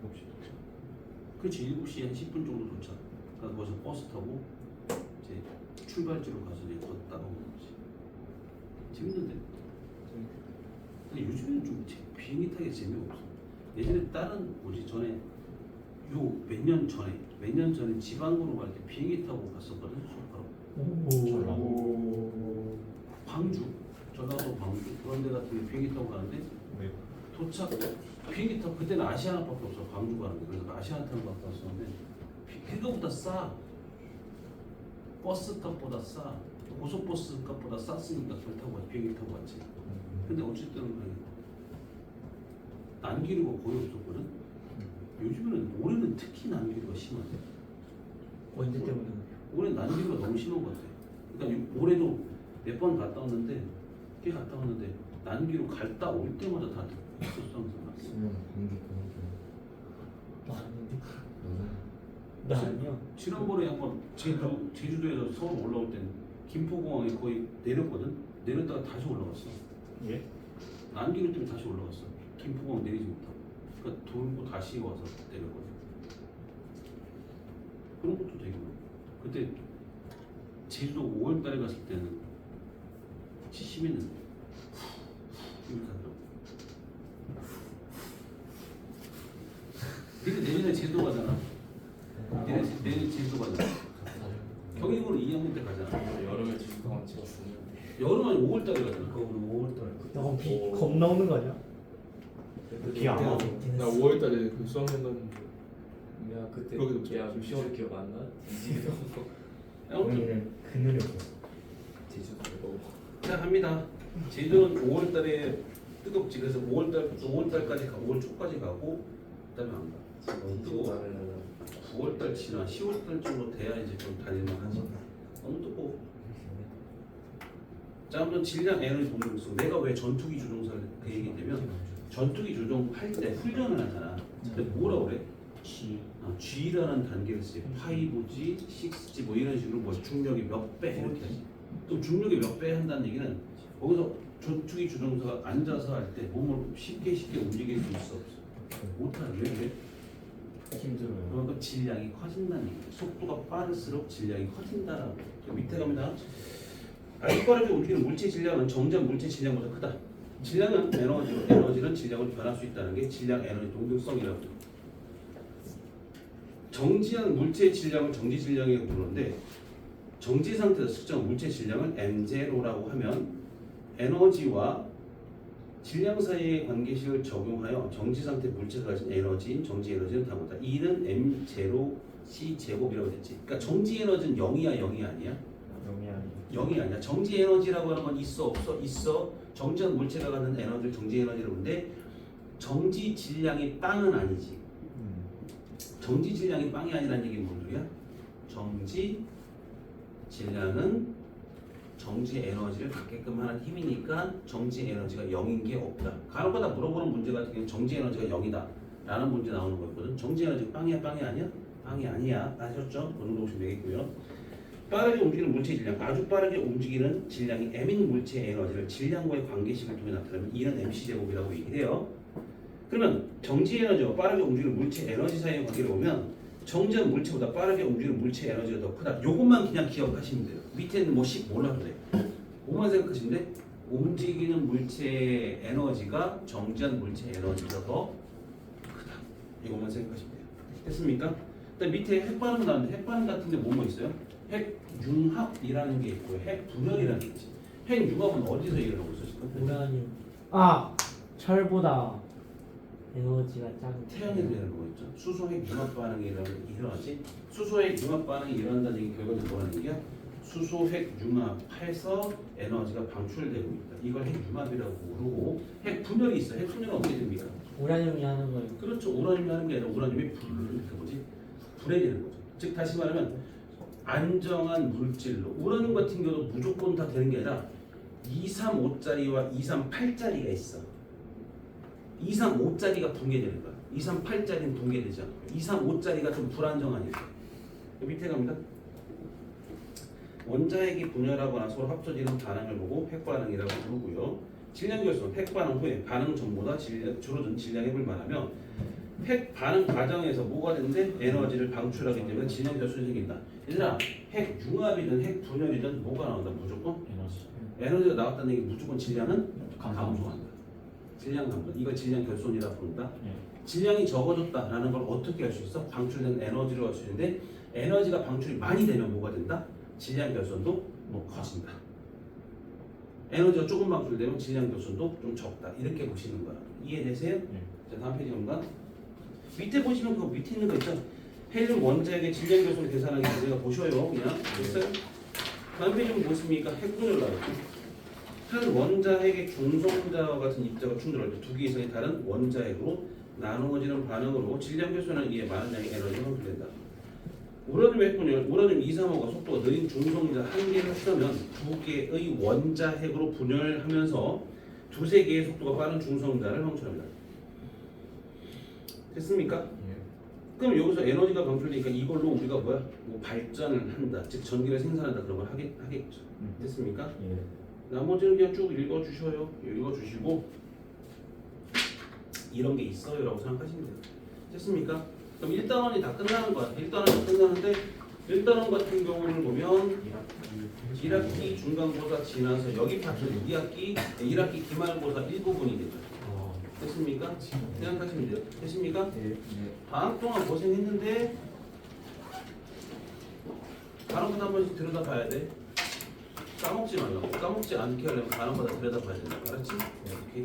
7시. 그렇지. 7시에 한 10분 정도 도착. 그래서 거기서 버스 타고 이제 출발지로 가서 이제 걷다가 오는 거지. 재밌는데. 근데 요즘에는 좀 비행기 타기 재미없어. 예전에 다른 뭐지 전에 요 몇 년 전에 지방으로 갈 때 비행기 타고 갔었거든. 수업하러. 오. 광주, 전라도 광주 그런 데 같은 데 비행기 타고 가는데 네. 도착 비행기 타고 그때는 아시아나밖에 없어. 광주 가는데 그래서 아시아나 타고 갔다 왔었는데 그거보다 싸. 버스 값보다 싸. 고속버스 값보다 쌌으니까 그걸 타고 갔지. 비행기 타고 갔지. 근데 어쨌든 난기류가 거의 없었거든. 요즘에는 올해는 특히 난기류가 심하대. 언제 때문에? 올해 난기류가 너무 심한 것 같아. 그러니까 올해도 몇 번 갔다 왔는데 꽤 갔다 왔는데 난기류 갔다 올 때마다 다 있었어 항상. 쓰면 공기 나 아닌데? 너는 나 아니야. 지난번에 한번 제주도에서 서울 올라올 때는 김포공항에 거의 내렸거든. 내렸다가 다시 올라갔어. 예? 난기류 때문에 다시 올라갔어. 김포공항 내리지 못하고. 그러니까 돌고 다시 와서 내렸거든. 그런 것도 되게 많아. 그때 제주도 5월달에 갔을 때는 심했는데 이렇게 하더라고. 근데 내년에 제주도 가잖아. 내년 제주도 가잖아. 경희고는 2학년 때 가잖아. 여름에 제주도 가면 진짜 죽는데. 여름 아니 5월달에 가잖아. 그거 우리 5월달. 야, 비 겁나 오는 거 아니야? 비안 와. 나 5월달에 그 수학여행 갔는데 야 그때 그러게도 야 시월 기억 안 나? 제주도 아무튼 그늘이 없어. 제주도 자 갑니다. 제주도는 5월달에 뜨겁지. 그래서 5월달까지 가, 5월 초까지 가고 그다음에 안 가. 너무 뜨거워. 9월달 지나 10월달 정도 돼야 이제 좀 다닐만 하지. 너무 뜨거워. 자, 한번 질량 에너지 동력성. 내가 왜 전투기 조종사를 그 얘기냐면 전투기 조종할 때 훈련을 하잖아. 근데 뭐라 그래? G라는 단계를 쓰지. 5G, 6G 뭐 이런 식으로 뭐 중력이 몇 배 이렇게 하지. 또 중력이 몇 배 한다는 얘기는 거기서 전투기 조종사가 앉아서 할 때 몸을 쉽게 움직일 수 있어 없어? 못하는 왜? 힘들어요. 그만큼 질량이 커진다는 얘기예요. 속도가 빠를수록 질량이 커진다라고. 밑에 갑니다. 아주 빠르게 움직이는 물체 질량은 정전 물체 질량보다 크다. 질량은 에너지는 질량으로 변할 수 있다는 게 질량 에너지 동등성이라고. 정지한 물체 질량을 정지 질량이라고 부르는데 정지 상태에서 측정한 물체 질량을 M0라고 하면 에너지와 질량 사이의 관계식을 적용하여 정지 상태 물체가 가진 에너지인 정지 에너지는 다음과 같다. E는 m0 c 제곱이라고 됐지. 그러니까 정지 에너지는 0이야 0이 아니야? 0이 아니야. 정지 에너지라고 하는 건 있어 없어? 있어. 정지한 물체가 갖는 에너지를 정지 에너지라고 하는데 정지 질량이 빵은 아니지. 정지 질량이 빵이 아니라는 얘기는 뭔 소리야? 정지 질량은 정지 에너지를 갖게끔 하는 힘이니까 정지 에너지가 0인 게 없다. 간혹가다 물어보는 문제 같은 경우는 정지 에너지가 0이다 라는 문제 나오는 거거든. 정지 에너지가 빵이야 빵이 아니야? 빵이 아니야. 아셨죠? 그 정도 보시면 되겠고요. 빠르게 움직이는 물체의 질량, 아주 빠르게 움직이는 질량이 m인 물체의 에너지를 질량과의 관계식을 통해 나타내면 이는 mc제곱이라고 얘기해요. 그러면 정지 에너지와 빠르게 움직이는 물체 에너지 사이의 관계를 보면 정지한 물체보다 빠르게 움직이는 물체 에너지가 더 크다. 요것만 그냥 기억하시면 돼요. 밑에는 뭐 10 몰라도 돼. 그것만 생각하시면 돼. 움직이는 물체의 에너지가 정지한 물체 에너지가 더 크다. 이것만 생각하시면 돼요. 됐습니까? 일단 밑에 핵반응 나왔는데 핵반응 같은데 뭐뭐 있어요? 핵융합이라는 게 있고 핵분열이라는 게 있지. 핵융합은 어디서 일어나고 있었을까? 우라늄. 철보다 에너지가 작은. 태양에서 일어나는 거겠죠. 수소핵 융합 반응이 일어나지. 수소핵 융합 반응이 일어난다는 얘기 결과는 뭐라는 얘기야? 수소핵 융합해서 에너지가 방출되고 있다. 이걸 핵융합이라고 부르고 핵분열이 있어. 핵분열은 어떻게 됩니까? 우라늄이 하는 거예요. 그렇죠. 우라늄이 하는 게 아니라 우라늄이 불해지는 거죠. 즉 다시 말하면 안정한 물질로 우라늄 같은 경우도 무조건 다 되는 게 아니라 235짜리와 238짜리가 있어. 235짜리가 붕괴되는 거야. 238짜리는 붕괴되지 않고 235짜리가 좀 불안정하니까. 밑에 갑니다. 원자핵이 분열하거나 서로 합쳐지는 반응을 보고 핵반응이라고 부르고요. 질량 결손, 핵반응 후에 반응 전보다 줄어든 질량이 불만하며 핵 반응 과정에서 뭐가 되는데 에너지를 방출하기 때문에 질량 결손이 생긴다. 얘들아, 핵 융합이든 핵 분열이든 뭐가 나온다? 무조건 에너지가 나왔다는 얘기 무조건 질량은 감소한다. 질량 감소. 이걸 질량 결손이라고 부른다. 질량이 적어졌다라는 걸 어떻게 알 수 있어? 방출된 에너지로 알 수 있는데 에너지가 방출이 많이 되면 뭐가 된다? 질량 결손도 커진다. 에너지가 조금 방출되면 질량 결손도 좀 적다. 이렇게 보시는 거야. 이해되세요? 자, 다음 페이지 갑니다. 밑에 보시면 그 밑에 있는 거 있죠? 헬륨 원자핵의 질량 결손 계산하기 우리가 보셔요. 그냥 됐어요? 다음 페이지 보면 뭐습니까? 핵분열 나왔죠. 한 원자핵의 중성자와 같은 입자가 충돌할 때 두 개 이상의 다른 원자핵으로 나누어지는 반응으로 질량 결손에 의해 많은 양의 에너지가 방출된다. 우라늄 핵분열, 우라늄 235가 속도가 느린 중성자 한 개를 쓰면 두 개의 원자핵으로 분열하면서 두세 개의 속도가 빠른 중성자를 방출합니다. 됐습니까? 그럼 여기서 에너지가 방출되니까 이걸로 우리가 뭐 발전을 한다, 즉 전기를 생산한다 그런 걸 하겠죠. 됐습니까? 나머지는 그냥 쭉 읽어주셔요. 읽어주시고 이런 게 있어요 라고 생각하시면 돼요. 됐습니까? 그럼 1단원이 다 끝나는 거야. 1단원이 다 끝나는데 1단원 같은 경우를 보면 1학기 중간고사 지나서 여기 파트는 2학기 1학기 기말고사 일부분이 되죠. 됐습니까? 생각하시면 돼요. 됐습니까? 방학 동안 고생했는데 단원부터 한 번씩 들여다봐야 돼. 까먹지 말라고. 까먹지 않게 하려면 단원마다 들여다봐야 된다. 알았지? 오케이.